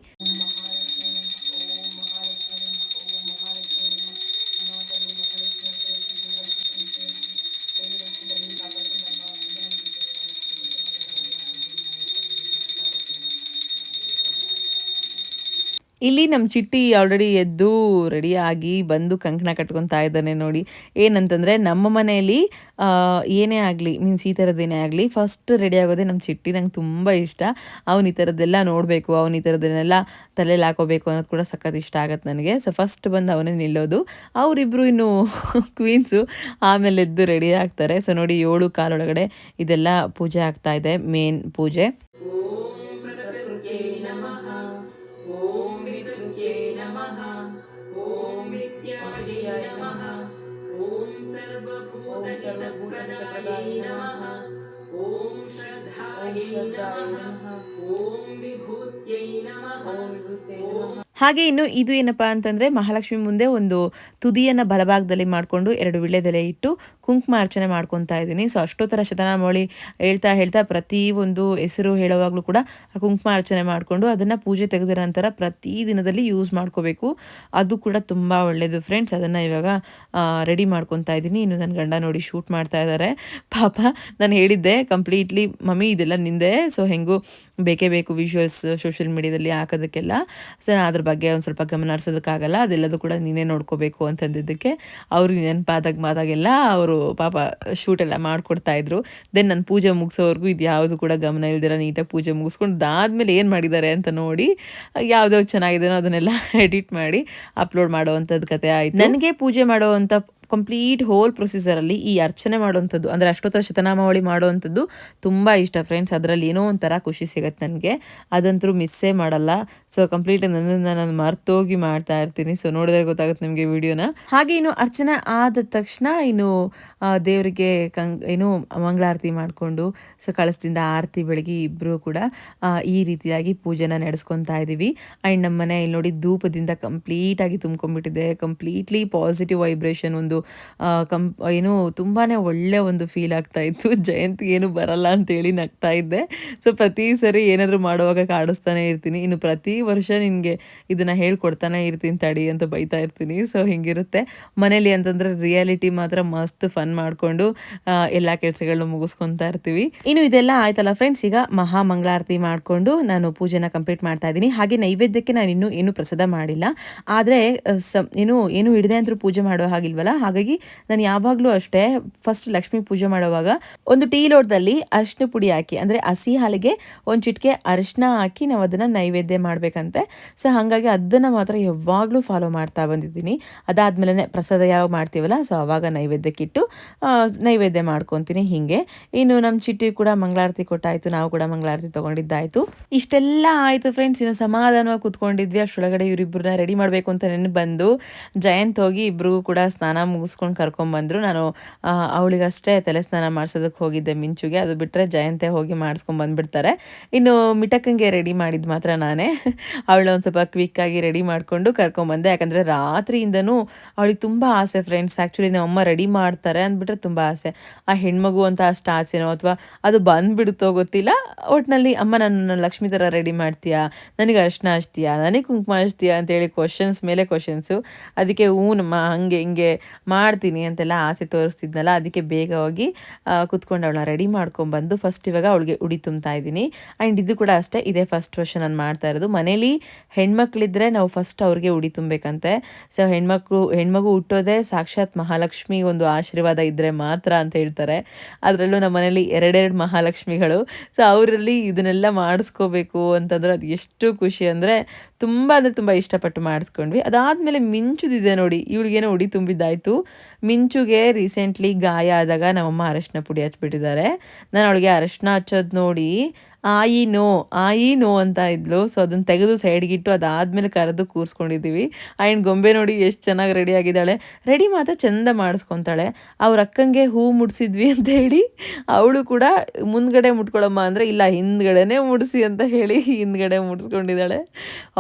ಇಲ್ಲಿ ನಮ್ಮ ಚಿಟ್ಟಿ ಆಲ್ರೆಡಿ ಎದ್ದು ರೆಡಿಯಾಗಿ ಬಂದು ಕಂಕಣ ಕಟ್ಕೊತಾ ಇದ್ದಾನೆ ನೋಡಿ. ಏನಂತಂದರೆ ನಮ್ಮ ಮನೆಯಲ್ಲಿ ಏನೇ ಆಗಲಿ ಮೀನ್ಸ್ ಈ ಥರದ್ದೇನೇ ಆಗಲಿ ಫಸ್ಟ್ ರೆಡಿ ಆಗೋದೇ ನಮ್ಮ ಚಿಟ್ಟಿ. ನಂಗೆ ತುಂಬ ಇಷ್ಟ. ಅವ್ನು ಈ ಥರದ್ದೆಲ್ಲ ನೋಡಬೇಕು, ಅವ್ನು ಈ ಥರದ್ದನ್ನೆಲ್ಲ ತಲೆಯಲ್ಲಿ ಹಾಕೋಬೇಕು ಅನ್ನೋದು ಕೂಡ ಸಖತ್ ಇಷ್ಟ ಆಗುತ್ತೆ ನನಗೆ. ಸೊ ಫಸ್ಟ್ ಬಂದು ಅವನೇ ನಿಲ್ಲೋದು. ಅವರಿಬ್ಬರು ಇನ್ನು ಕ್ವೀನ್ಸು ಆಮೇಲೆ ಎದ್ದು ರೆಡಿ ಆಗ್ತಾರೆ. ಸೊ ನೋಡಿ 7 ಕಾಲೊಳಗಡೆ ಇದೆಲ್ಲ ಪೂಜೆ ಆಗ್ತಾ ಇದೆ, ಮೇನ್ ಪೂಜೆ. ಹಾಗೆ ಇನ್ನು ಇದು ಏನಪ್ಪಾ ಅಂತಂದ್ರೆ ಮಹಾಲಕ್ಷ್ಮಿ ಮುಂದೆ ಒಂದು ತುದಿಯನ್ನ ಬಲಭಾಗದಲ್ಲಿ ಮಾಡಿಕೊಂಡು 2 ವಿಳ್ಯದೆಲೆ ಇಟ್ಟು ಕುಂಕುಮ ಅರ್ಚನೆ ಮಾಡ್ಕೊತಾ ಇದ್ದೀನಿ. ಸೊ ಅಷ್ಟೋತ್ತರ ಶತನಾಮಾವಳಿ ಹೇಳ್ತಾ ಪ್ರತಿ ಒಂದು ಹೆಸರು ಹೇಳುವಾಗಲೂ ಕೂಡ ಕುಂಕುಮ ಅರ್ಚನೆ ಮಾಡಿಕೊಂಡು ಅದನ್ನ ಪೂಜೆ ತೆಗೆದ ನಂತರ ಪ್ರತಿ ದಿನದಲ್ಲಿ ಯೂಸ್ ಮಾಡ್ಕೋಬೇಕು. ಅದು ಕೂಡ ತುಂಬಾ ಒಳ್ಳೇದು ಫ್ರೆಂಡ್ಸ್. ಅದನ್ನ ಇವಾಗ ರೆಡಿ ಮಾಡ್ಕೊತಾ ಇದ್ದೀನಿ. ಇನ್ನು ನನ್ನ ಗಂಡ ನೋಡಿ ಶೂಟ್ ಮಾಡ್ತಾ ಇದ್ದಾರೆ. ಪಾಪ ನಾನು ಹೇಳಿದ್ದೆ ಕಂಪ್ಲೀಟ್ಲಿ ಮಮ್ಮಿ ಇದೆಲ್ಲ ನಿಂದೆ, ಸೊ ಹೆಂಗೂ ಬೇಕೇ ಬೇಕು ವಿಜುವಲ್ಸ್ ಸೋಷಿಯಲ್ ಮೀಡಿಯಾದಲ್ಲಿ ಹಾಕೋದಕ್ಕೆಲ್ಲ, ಸೊ ಅದ್ರ ಬಗ್ಗೆ ಒಂದು ಸ್ವಲ್ಪ ಗಮನ ಹರಿಸೋದಕ್ಕಾಗಲ್ಲ, ಅದೆಲ್ಲದು ಕೂಡ ನೀನೇ ನೋಡ್ಕೋಬೇಕು ಅಂತಂದಿದ್ದಕ್ಕೆ ಅವ್ರಿಗೆ ನೆನಪಾದಾಗೆಲ್ಲ ಅವರು ಪಾಪ ಶೂಟ್ ಎಲ್ಲ ಮಾಡಿಕೊಡ್ತಾ ಇದ್ರು. ದೆನ್ ನಾನು ಪೂಜೆ ಮುಗಿಸೋವರೆಗೂ ಇದು ಯಾವುದು ಕೂಡ ಗಮನ ಇಲ್ದಿರ ನೀಟಾಗಿ ಪೂಜೆ ಮುಗಿಸ್ಕೊಂಡು ಅದಾದ್ಮೇಲೆ ಏನು ಮಾಡಿದ್ದಾರೆ ಅಂತ ನೋಡಿ ಯಾವುದ್ಯಾವ್ದು ಚೆನ್ನಾಗಿದೆಯೋ ಅದನ್ನೆಲ್ಲ ಎಡಿಟ್ ಮಾಡಿ ಅಪ್ಲೋಡ್ ಮಾಡೋವಂಥದ್ದು ಕತೆ ಆಯಿತು. ನನಗೆ ಪೂಜೆ ಮಾಡೋವಂಥ ಕಂಪ್ಲೀಟ್ ಹೋಲ್ ಪ್ರೊಸೀಜರಲ್ಲಿ ಈ ಅರ್ಚನೆ ಮಾಡುವಂಥದ್ದು ಅಂದರೆ ಅಷ್ಟೋತ್ತರ ಶತನಾಮಾವಳಿ ಮಾಡುವಂಥದ್ದು ತುಂಬ ಇಷ್ಟ ಫ್ರೆಂಡ್ಸ್. ಅದರಲ್ಲಿ ಏನೋ ಒಂಥರ ಖುಷಿ ಸಿಗುತ್ತೆ ನನಗೆ, ಅದಂತೂ ಮಿಸ್ಸೇ ಮಾಡಲ್ಲ. ಸೊ ಕಂಪ್ಲೀಟ್ ನನ್ನನ್ನು ನಾನು ಮರ್ತೋಗಿ ಮಾಡ್ತಾ ಇರ್ತೀನಿ. ಸೊ ನೋಡಿದ್ರೆ ಗೊತ್ತಾಗುತ್ತೆ ನಿಮಗೆ ವಿಡಿಯೋನ. ಹಾಗೆ ಇನ್ನು ಅರ್ಚನೆ ಆದ ತಕ್ಷಣ ಇನ್ನು ದೇವರಿಗೆ ಏನು ಮಂಗಳಾರತಿ ಮಾಡಿಕೊಂಡು ಸೊ ಕಳಸದಿಂದ ಆರತಿ ಬೆಳಗ್ಗೆ ಇಬ್ಬರು ಕೂಡ ಈ ರೀತಿಯಾಗಿ ಪೂಜೆನ ನಡೆಸ್ಕೊತಾ ಇದ್ದೀವಿ. ಆ್ಯಂಡ್ ನಮ್ಮ ಮನೆ ಇಲ್ಲಿ ನೋಡಿ ಧೂಪದಿಂದ ಕಂಪ್ಲೀಟಾಗಿ ತುಂಬ್ಕೊಂಡ್ಬಿಟ್ಟಿದೆ. ಕಂಪ್ಲೀಟ್ಲಿ ಪಾಸಿಟಿವ್ ವೈಬ್ರೇಷನ್ ಒಂದು ಏನು ತುಂಬಾ ಒಳ್ಳೆ ಒಂದು ಫೀಲ್ ಆಗ್ತಾ ಇತ್ತು. ಜಯಂತಿ ಏನು ಬರಲ್ಲ ಅಂತೇಳಿ ನಗ್ತಾ ಇದ್ದೆ. ಸೊ ಪ್ರತಿ ಸರಿ ಏನಾದರೂ ಮಾಡುವಾಗ ಕಾಡಿಸ್ತಾನೆ ಇರ್ತೀನಿ, ಇನ್ನು ಪ್ರತಿ ವರ್ಷ ನಿನಗೆ ಇದನ್ನು ಹೇಳ್ಕೊಡ್ತಾನೆ ಇರ್ತೀನಿ ತಡಿ ಅಂತ ಬೈತಾ ಇರ್ತೀನಿ. ಸೊ ಹಿಂಗಿರುತ್ತೆ ಮನೇಲಿ ಅಂತಂದರೆ ರಿಯಾಲಿಟಿ ಮಾತ್ರ ಮಸ್ತ್ ಫನ್ ಮಾಡಿಕೊಂಡು ಎಲ್ಲ ಕೆಲಸಗಳನ್ನ ಮುಗಿಸ್ಕೊತಾ ಇರ್ತೀವಿ. ಇನ್ನು ಇದೆಲ್ಲ ಆಯ್ತಲ್ಲ ಫ್ರೆಂಡ್ಸ್, ಈಗ ಮಹಾ ಮಂಗಳಾರತಿ ಮಾಡಿಕೊಂಡು ನಾನು ಪೂಜೆನ ಕಂಪ್ಲೀಟ್ ಮಾಡ್ತಾ ಇದ್ದೀನಿ. ಹಾಗೆ ನೈವೇದ್ಯಕ್ಕೆ ನಾನು ಇನ್ನೂ ಏನು ಪ್ರಸಾದ ಮಾಡಿಲ್ಲ, ಆದರೆ ಏನು ಹಿಡಿದೆ ಅಂತೂ ಪೂಜೆ ಮಾಡೋ ಹಾಗಿಲ್ವಲ್ಲ, ಹಾಗಾಗಿ ನಾನು ಯಾವಾಗಲೂ ಅಷ್ಟೇ ಫಸ್ಟ್ ಲಕ್ಷ್ಮೀ ಪೂಜೆ ಮಾಡುವಾಗ ಒಂದು ಟೀ ಲೋಟದಲ್ಲಿ ಅರಿಶಿನ ಪುಡಿ ಹಾಕಿ, ಅಂದರೆ ಹಸಿ ಹಾಲಿಗೆ ಒಂದು ಚಿಟಿಕೆ ಅರಿಶಿನ ಹಾಕಿ ನಾವು ಅದನ್ನು ನೈವೇದ್ಯ ಮಾಡಬೇಕಂತೆ. ಸೊ ಹಾಗಾಗಿ ಅದನ್ನು ಮಾತ್ರ ಯಾವಾಗಲೂ ಫಾಲೋ ಮಾಡ್ತಾ ಬಂದಿದ್ದೀನಿ. ಅದಾದಮೇಲೆ ಪ್ರಸಾದ ಯಾವಾಗ ಮಾಡ್ತೀವಲ್ಲ ಸೊ ಆವಾಗ ನೈವೇದ್ಯಕ್ಕಿಟ್ಟು ನೈವೇದ್ಯ ಮಾಡ್ಕೊತೀನಿ. ಹೀಗೆ ಇನ್ನು ನಮ್ಮ ಚಿಟ್ಟಿ ಕೂಡ ಮಂಗಳಾರತಿ ಕೊಟ್ಟಾಯಿತು, ನಾವು ಕೂಡ ಮಂಗಳಾರತಿ ತೊಗೊಂಡಿದ್ದಾಯಿತು. ಇಷ್ಟೆಲ್ಲ ಆಯಿತು ಫ್ರೆಂಡ್ಸ್. ಇನ್ನು ಸಮಾಧಾನವಾಗಿ ಕೂತ್ಕೊಂಡಿದ್ವಿ. ಅಷ್ಟೊಳಗಡೆ ಇವರಿಬ್ಬರನ್ನ ರೆಡಿ ಮಾಡಬೇಕು ಅಂತ ನೆನಪು ಬಂದು ಜಯಂತ್ ಹೋಗಿ ಇಬ್ಬರಿಗೂ ಕೂಡ ಸ್ನಾನ ಮುಗಿಸ್ಕೊಂಡು ಕರ್ಕೊಂಡ್ಬಂದರು. ನಾನು ಅವಳಿಗಷ್ಟೇ ತಲೆ ಸ್ನಾನ ಮಾಡಿಸೋದಕ್ಕೆ ಹೋಗಿದ್ದೆ ಮಿಂಚುಗೆ, ಅದು ಬಿಟ್ಟರೆ ಜಯಂತೆ ಹೋಗಿ ಮಾಡಿಸ್ಕೊಂಡು ಬಂದುಬಿಡ್ತಾರೆ. ಇನ್ನು ಮಿಟಕ್ಕಂಗೆ ರೆಡಿ ಮಾಡಿದ್ದು ಮಾತ್ರ ನಾನೇ. ಅವಳು ಒಂದು ಸ್ವಲ್ಪ ಕ್ವಿಕ್ಕಾಗಿ ರೆಡಿ ಮಾಡಿಕೊಂಡು ಕರ್ಕೊಂಬಂದೆ. ಯಾಕಂದರೆ ರಾತ್ರಿಯಿಂದನೂ ಅವಳಿಗೆ ತುಂಬ ಆಸೆ ಫ್ರೆಂಡ್ಸ್. ಆ್ಯಕ್ಚುಲಿ ನಮ್ಮಮ್ಮ ರೆಡಿ ಮಾಡ್ತಾರೆ ಅಂದ್ಬಿಟ್ರೆ ತುಂಬ ಆಸೆ. ಆ ಹೆಣ್ಮಗು ಅಂತ ಅಷ್ಟು ಆಸೆನೋ ಅಥವಾ ಅದು ಬಂದುಬಿಡುತ್ತೋ ಗೊತ್ತಿಲ್ಲ, ಒಟ್ಟಿನಲ್ಲಿ ಅಮ್ಮ ನನ್ನ ಲಕ್ಷ್ಮಿ ಥರ ರೆಡಿ ಮಾಡ್ತೀಯಾ, ನನಗೆ ಅರಿಶಿನ ಹಚ್ತೀಯಾ, ನನಗೆ ಕುಂಕುಮ ಹಚ್ತೀಯಾ ಅಂತೇಳಿ ಕ್ವಶನ್ಸ್ ಮೇಲೆ ಕ್ವಶನ್ಸು. ಅದಕ್ಕೆ ಹೂನಮ್ಮ ಹಂಗೆ ಹಿಂಗೆ ಮಾಡ್ತೀನಿ ಅಂತೆಲ್ಲ ಆಸೆ ತೋರಿಸ್ತಿದ್ನಲ್ಲ, ಅದಕ್ಕೆ ಬೇಗ ಹೋಗಿ ಕುತ್ಕೊಂಡು ಅವಳನ್ನ ರೆಡಿ ಮಾಡ್ಕೊಂಡ್ಬಂದು ಫಸ್ಟ್ ಇವಾಗ ಅವಳಿಗೆ ಉಡಿ ತುಂಬ್ತಾ ಇದ್ದೀನಿ. ಆ್ಯಂಡ್ ಇದು ಕೂಡ ಅಷ್ಟೇ, ಇದೇ ಫಸ್ಟ್ ವರ್ಷ ನಾನು ಮಾಡ್ತಾ ಇರೋದು. ಮನೇಲಿ ಹೆಣ್ಮಕ್ಳಿದ್ರೆ ನಾವು ಫಸ್ಟ್ ಅವ್ರಿಗೆ ಉಡಿ ತುಂಬಬೇಕಂತೆ. ಸೊ ಹೆಣ್ಮಗು ಹುಟ್ಟೋದೇ ಸಾಕ್ಷಾತ್ ಮಹಾಲಕ್ಷ್ಮಿ ಒಂದು ಆಶೀರ್ವಾದ ಇದ್ದರೆ ಮಾತ್ರ ಅಂತ ಹೇಳ್ತಾರೆ. ಅದರಲ್ಲೂ ನಮ್ಮ ಮನೇಲಿ ಎರಡೆರಡು ಮಹಾಲಕ್ಷ್ಮಿಗಳು. ಸೊ ಅವರಲ್ಲಿ ಇದನ್ನೆಲ್ಲ ಮಾಡಿಸ್ಕೋಬೇಕು ಅಂತಂದ್ರೆ ಅದು ಎಷ್ಟು ಖುಷಿ ಅಂದರೆ ತುಂಬ ಇಷ್ಟಪಟ್ಟು ಮಾಡಿಸ್ಕೊಂಡ್ವಿ. ಅದಾದಮೇಲೆ ಮಿಂಚುದಿದೆ ನೋಡಿ, ಇವಳಿಗೇನೋ ಉಡಿ ತುಂಬಿದ್ದಾಯಿತು. ಮಿಂಚುಗೆ ರೀಸೆಂಟ್ಲಿ ಗಾಯ ಆದಾಗ ನಮ್ಮಮ್ಮ ಅರಶಿನ ಪುಡಿ ಹಚ್ಬಿಟ್ಟಿದ್ದಾರೆ. ನಾನು ಅವಳಿಗೆ ಅರಶಿನ ಹಚ್ಚೋದು ನೋಡಿ ಆಯಿ ನೋ ಅಂತ ಇದ್ಲು. ಸೊ ಅದನ್ನು ತೆಗೆದು ಸೈಡ್ಗಿಟ್ಟು ಅದಾದಮೇಲೆ ಕರೆದು ಕೂರಿಸ್ಕೊಂಡಿದ್ದೀವಿ. ಆ್ಯಂಡ್ ಗೊಂಬೆ ನೋಡಿ ಎಷ್ಟು ಚೆನ್ನಾಗಿ ರೆಡಿ ಆಗಿದ್ದಾಳೆ. ರೆಡಿ ಮಾತ್ರ ಚೆಂದ ಮಾಡಿಸ್ಕೊತಾಳೆ. ಅವ್ರ ಅಕ್ಕಂಗೆ ಹೂ ಮುಡಿಸಿದ್ವಿ ಅಂತ ಹೇಳಿ ಅವಳು ಕೂಡ ಮುಂದ್ಗಡೆ ಮುಟ್ಕೊಳಮ್ಮ ಅಂದರೆ ಇಲ್ಲ ಹಿಂದ್ಗಡೆನೇ ಮುಡಿಸಿ ಅಂತ ಹೇಳಿ ಹಿಂದ್ಗಡೆ ಮುಡಿಸ್ಕೊಂಡಿದ್ದಾಳೆ.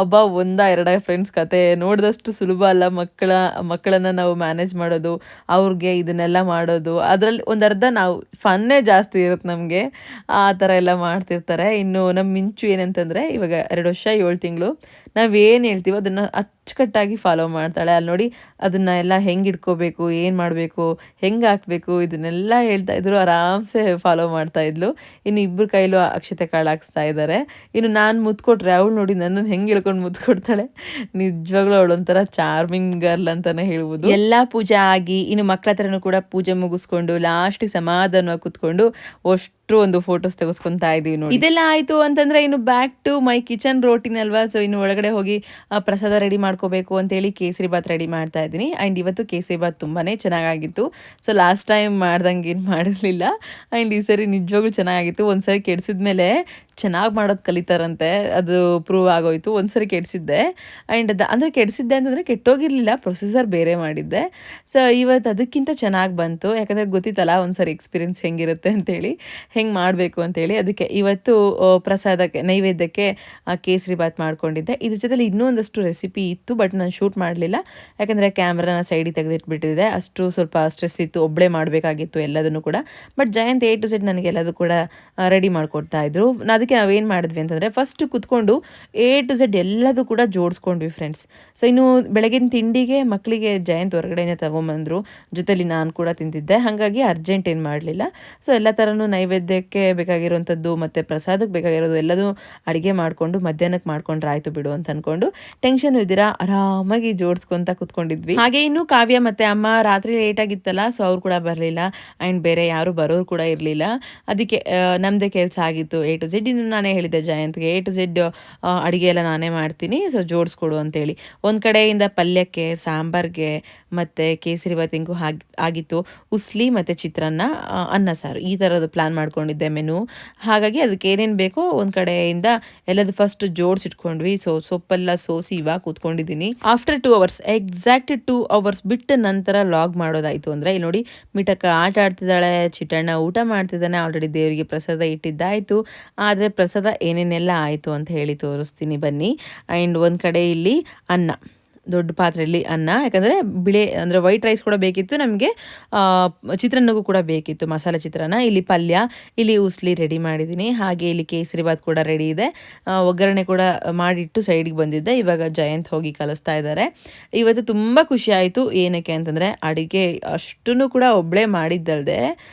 ಒಬ್ಬ ಎರಡ ಫ್ರೆಂಡ್ಸ್ ಕತೆ ನೋಡಿದಷ್ಟು ಸುಲಭ ಅಲ್ಲ. ಮಕ್ಕಳನ್ನು ನಾವು ಮ್ಯಾನೇಜ್ ಮಾಡೋದು, ಅವ್ರಿಗೆ ಇದನ್ನೆಲ್ಲ ಮಾಡೋದು, ಅದರಲ್ಲಿ ಒಂದರ್ಧ ನಾವು ಫನ್ನೇ ಜಾಸ್ತಿ ಇರುತ್ತೆ ನಮಗೆ, ಆ ಥರ ಎಲ್ಲ ಮಾಡ್ತಿರ್ತಾರೆ. ಇನ್ನು ನಮ್ಮ ಮಿಂಚು ಏನಂತಂದರೆ ಇವಾಗ 2 ವರ್ಷ 7 ತಿಂಗಳು. ನಾವೇನು ಹೇಳ್ತೀವೋ ಅದನ್ನು ಅಚ್ಚುಕಟ್ಟಾಗಿ ಫಾಲೋ ಮಾಡ್ತಾಳೆ. ಅಲ್ಲಿ ನೋಡಿ ಅದನ್ನು ಎಲ್ಲ ಹೆಂಗೆ ಇಟ್ಕೋಬೇಕು, ಏನು ಮಾಡಬೇಕು, ಹೆಂಗೆ ಹಾಕಬೇಕು ಇದನ್ನೆಲ್ಲ ಹೇಳ್ತಾ ಇದ್ರು. ಆರಾಮ್ಸೆ ಫಾಲೋ ಮಾಡ್ತಾ ಇದ್ಲು. ಇನ್ನು ಇಬ್ಬರು ಕೈಲೂ ಅಕ್ಷತೆ ಕಾಳು ಹಾಕ್ಸ್ತಾ ಇದ್ದಾರೆ. ಇನ್ನು ನಾನು ಮುತ್ಕೊಟ್ರೆ ಅವಳು ನೋಡಿ ನನ್ನನ್ನು ಹೆಂಗೆ ಹೇಳ್ಕೊಂಡು ಮುತ್ಕೊಡ್ತಾಳೆ. ನಿಜವಾಗ್ಲೂ ಅವಳೊಂಥರ ಚಾರ್ಮಿಂಗ್ ಗರ್ಲ್ ಅಂತಲೇ ಹೇಳ್ಬೋದು. ಎಲ್ಲ ಪೂಜೆ ಆಗಿ ಇನ್ನು ಮಕ್ಕಳ ಹತ್ರನೂ ಕೂಡ ಪೂಜೆ ಮುಗಿಸ್ಕೊಂಡು ಲಾಸ್ಟಿಗೆ ಸಮಾಧಾನವಾಗಿ ಕೂತ್ಕೊಂಡು ಒಂದು ಫೋಟೋಸ್ ತೆಗೆಸ್ಕೊತಾ ಇದೀವಿ ನೋಡಿ. ಇದೆಲ್ಲ ಆಯಿತು ಅಂತಂದರೆ ಇನ್ನು back to my kitchen routine ಅಲ್ವಾ. ಸೊ ಇನ್ನು ಒಳಗಡೆ ಹೋಗಿ ಪ್ರಸಾದ ರೆಡಿ ಮಾಡ್ಕೋಬೇಕು ಅಂತೇಳಿ ಕೇಸರಿ ಬಾತ್ ರೆಡಿ ಮಾಡ್ತಾ ಇದ್ದೀನಿ. ಆ್ಯಂಡ್ ಇವತ್ತು ಕೇಸರಿ ಬಾತ್ ತುಂಬಾ ಚೆನ್ನಾಗಾಗಿತ್ತು. ಸೊ ಲಾಸ್ಟ್ ಟೈಮ್ ಮಾಡ್ದಂಗೆ ಏನು ಮಾಡಿರಲಿಲ್ಲ. ಆ್ಯಂಡ್ ಈ ಸರಿ ನಿಜವಾಗ್ಲೂ ಚೆನ್ನಾಗಿತ್ತು. ಒಂದು ಸರಿ ಕೆಡಿಸಿದ್ಮೇಲೆ ಚೆನ್ನಾಗಿ ಮಾಡೋದು ಕಲಿತಾರಂತೆ, ಅದು ಪ್ರೂವ್ ಆಗೋಯ್ತು. ಒಂದು ಸರಿ ಕೆಡಿಸಿದ್ದೆ. ಆ್ಯಂಡ್ ಅಂದರೆ ಕೆಡಿಸಿದ್ದೆ ಅಂತಂದರೆ ಕೆಟ್ಟೋಗಿರಲಿಲ್ಲ, ಪ್ರೊಸೀಜರ್ ಬೇರೆ ಮಾಡಿದ್ದೆ. ಸೊ ಇವತ್ತು ಅದಕ್ಕಿಂತ ಚೆನ್ನಾಗಿ ಬಂತು. ಯಾಕಂದರೆ ಗೊತ್ತಿತ್ತಲ್ಲ ಒಂದು ಸರಿ ಎಕ್ಸ್ಪೀರಿಯನ್ಸ್ ಹೆಂಗಿರುತ್ತೆ ಅಂತೇಳಿ, ಹೆಂಗೆ ಮಾಡಬೇಕು ಅಂತೇಳಿ. ಅದಕ್ಕೆ ಇವತ್ತು ಪ್ರಸಾದಕ್ಕೆ ನೈವೇದ್ಯಕ್ಕೆ ಕೇಸರಿ ಬಾತ್ ಮಾಡ್ಕೊಂಡಿದ್ದೆ. ಇದ್ರ ಜೊತೆಲಿ ಇನ್ನೂ ಒಂದಷ್ಟು ರೆಸಿಪಿ ಇತ್ತು, ಬಟ್ ನಾನು ಶೂಟ್ ಮಾಡಲಿಲ್ಲ. ಯಾಕಂದರೆ ಕ್ಯಾಮ್ರಾನ ಸೈಡಿಗೆ ತೆಗೆದಿಟ್ಬಿಟ್ಟಿದೆ. ಅಷ್ಟು ಸ್ವಲ್ಪ ಸ್ಟ್ರೆಸ್ ಇತ್ತು, ಒಬ್ಬಳೇ ಮಾಡಬೇಕಾಗಿತ್ತು ಎಲ್ಲದನ್ನು ಕೂಡ. But Jayant A to Z ನನಗೆಲ್ಲದು ಕೂಡ ರೆಡಿ ಮಾಡಿಕೊಡ್ತಾ ಇದ್ರು. ಅದಕ್ಕೆ ನಾವೇನು ಮಾಡಿದ್ವಿ ಅಂತಂದರೆ ಫಸ್ಟ್ ಕುತ್ಕೊಂಡು A to Z ಎಲ್ಲದೂ ಕೂಡ ಜೋಡಿಸ್ಕೊಂಡ್ವಿ ಫ್ರೆಂಡ್ಸ್. ಸೊ ಇನ್ನು ಬೆಳಗಿನ ತಿಂಡಿಗೆ ಮಕ್ಕಳಿಗೆ ಜಯಂತ್ ಹೊರಗಡೆನೇ ತೊಗೊಂಬಂದರು, ಜೊತೆಲಿ ನಾನು ಕೂಡ ತಿಂತಿದ್ದೆ. ಹಾಗಾಗಿ ಅರ್ಜೆಂಟ್ ಏನು ಮಾಡಲಿಲ್ಲ. ಸೊ ಎಲ್ಲ ಥರನೂ ನೈವೇದ್ಯಕ್ಕೆ ಬೇಕಾಗಿರೋವಂಥದ್ದು ಮತ್ತು ಪ್ರಸಾದಕ್ಕೆ ಬೇಕಾಗಿರೋದು ಎಲ್ಲದೂ ಅಡುಗೆ ಮಾಡಿಕೊಂಡು ಮಧ್ಯಾಹ್ನಕ್ಕೆ ಮಾಡ್ಕೊಂಡ್ರೆ ಆಯಿತು ಬಿಡು ಅಂತ ಅಂದ್ಕೊಂಡು ಟೆನ್ಷನ್ ಇಲ್ದಿರಾ ಆರಾಮಾಗಿ ಜೋಡಿಸ್ಕೊಂತ ಕುತ್ಕೊಂಡಿದ್ವಿ. ಹಾಗೆ ಇನ್ನು ಕಾವ್ಯ ಮತ್ತೆ ಅಮ್ಮ ರಾತ್ರಿ ಲೇಟ್ ಆಗಿತ್ತಲ್ಲ, ಸೊ ಅವ್ರು ಕೂಡ ಬರಲಿಲ್ಲ ಆ್ಯಂಡ್ ಬೇರೆ ಯಾರು ಬರೋರು ಕೂಡ ಇರಲಿಲ್ಲ. ಅದಕ್ಕೆ ನಮ್ಮದೇ ಕೆಲಸ ಆಗಿತ್ತು ಎ ಟು ಝೆಡ್. ಇನ್ನು ನಾನೇ ಹೇಳಿದ್ದೆ ಜಯಂತ್ಗೆ ಎ ಟು ಝೆಡ್ ಅಡುಗೆ ಎಲ್ಲ ನಾನೇ ಮಾಡ್ತೀನಿ, ಸೊ ಜೋಡಿಸ್ಕೊಡು ಅಂತೇಳಿ. ಒಂದು ಕಡೆಯಿಂದ ಪಲ್ಯಕ್ಕೆ, ಸಾಂಬಾರ್ಗೆ ಮತ್ತು ಕೇಸರಿಬಾತಿಂಗು ಆಗಿತ್ತು, ಉಸ್ಲಿ ಮತ್ತು ಚಿತ್ರಾನ್ನ, ಅನ್ನ ಸಾರು, ಈ ಥರದ್ದು ಪ್ಲ್ಯಾನ್ ಮಾಡ್ಕೊಂಡಿದ್ದೆ ಮೆನು. ಹಾಗಾಗಿ ಅದಕ್ಕೆ ಏನೇನು ಬೇಕೋ ಒಂದು ಕಡೆಯಿಂದ ಎಲ್ಲದು ಫಸ್ಟ್ ಜೋಡಿಸಿಟ್ಕೊಂಡ್ವಿ. ಸೊ ಸೊಪ್ಪೆಲ್ಲ ಸೋಸಿ ಇವಾಗ ಕೂತ್ಕೊಂಡಿದ್ದೀನಿ. ಆಫ್ಟರ್ 2 ಅವರ್ಸ್, ಎಕ್ಸಾಕ್ಟ್ 2 ಅವರ್ಸ್ ಬಿಟ್ಟ ನಂತರ ಲಾಗ್ ಮಾಡೋದಾಯಿತು. ಅಂದರೆ ಇಲ್ಲಿ ನೋಡಿ, ಮಿಠಕ್ಕ ಆಟ ಆಡ್ತಿದ್ದಾಳೆ, ಚಿಟ್ಟಣ್ಣ ಊಟ ಮಾಡ್ತಿದ್ದಾನೆ. ಆಲ್ರೆಡಿ ದೇವರಿಗೆ ಪ್ರಸಾದ ಇಟ್ಟಿದ್ದಾಯಿತು. ಆದರೆ ಪ್ರಸಾದ ಏನೇನೆಲ್ಲ ಆಯಿತು ಅಂತ ಹೇಳಿ ತೋರಿಸ್ತೀನಿ ಬನ್ನಿ. ಆ್ಯಂಡ್ ಒಂದು ಕಡೆ ಇಲ್ಲಿ ಅನ್ನ, ದೊಡ್ಡ ಪಾತ್ರೆಯಲ್ಲಿ ಅನ್ನ, ಯಾಕಂದರೆ ಬಿಳೆ ಅಂದರೆ ವೈಟ್ ರೈಸ್ ಕೂಡ ಬೇಕಿತ್ತು ನಮಗೆ, ಚಿತ್ರಾನ್ನಗೂ ಕೂಡ ಬೇಕಿತ್ತು, ಮಸಾಲೆ ಚಿತ್ರಾನ್ನ. ಇಲ್ಲಿ ಪಲ್ಯ, ಇಲ್ಲಿ ಉಸ್ಲಿ ರೆಡಿ ಮಾಡಿದ್ದೀನಿ. ಹಾಗೆ ಇಲ್ಲಿ ಕೇಸರಿಬಾತ್ ಕೂಡ ರೆಡಿ ಇದೆ. ಒಗ್ಗರಣೆ ಕೂಡ ಮಾಡಿಟ್ಟು ಸೈಡಿಗೆ ಬಂದಿದ್ದೆ. ಇವಾಗ ಜಯಂತ್ ಹೋಗಿ ಕಲಿಸ್ತಾ ಇದ್ದಾರೆ. ಇವತ್ತು ತುಂಬ ಖುಷಿ ಆಯಿತು. ಏನಕ್ಕೆ ಅಂತಂದರೆ ಅಡುಗೆ ಅಷ್ಟನ್ನು ಕೂಡ ಒಬ್ಬಳೇ ಮಾಡಿದ್ದಲ್ದೆ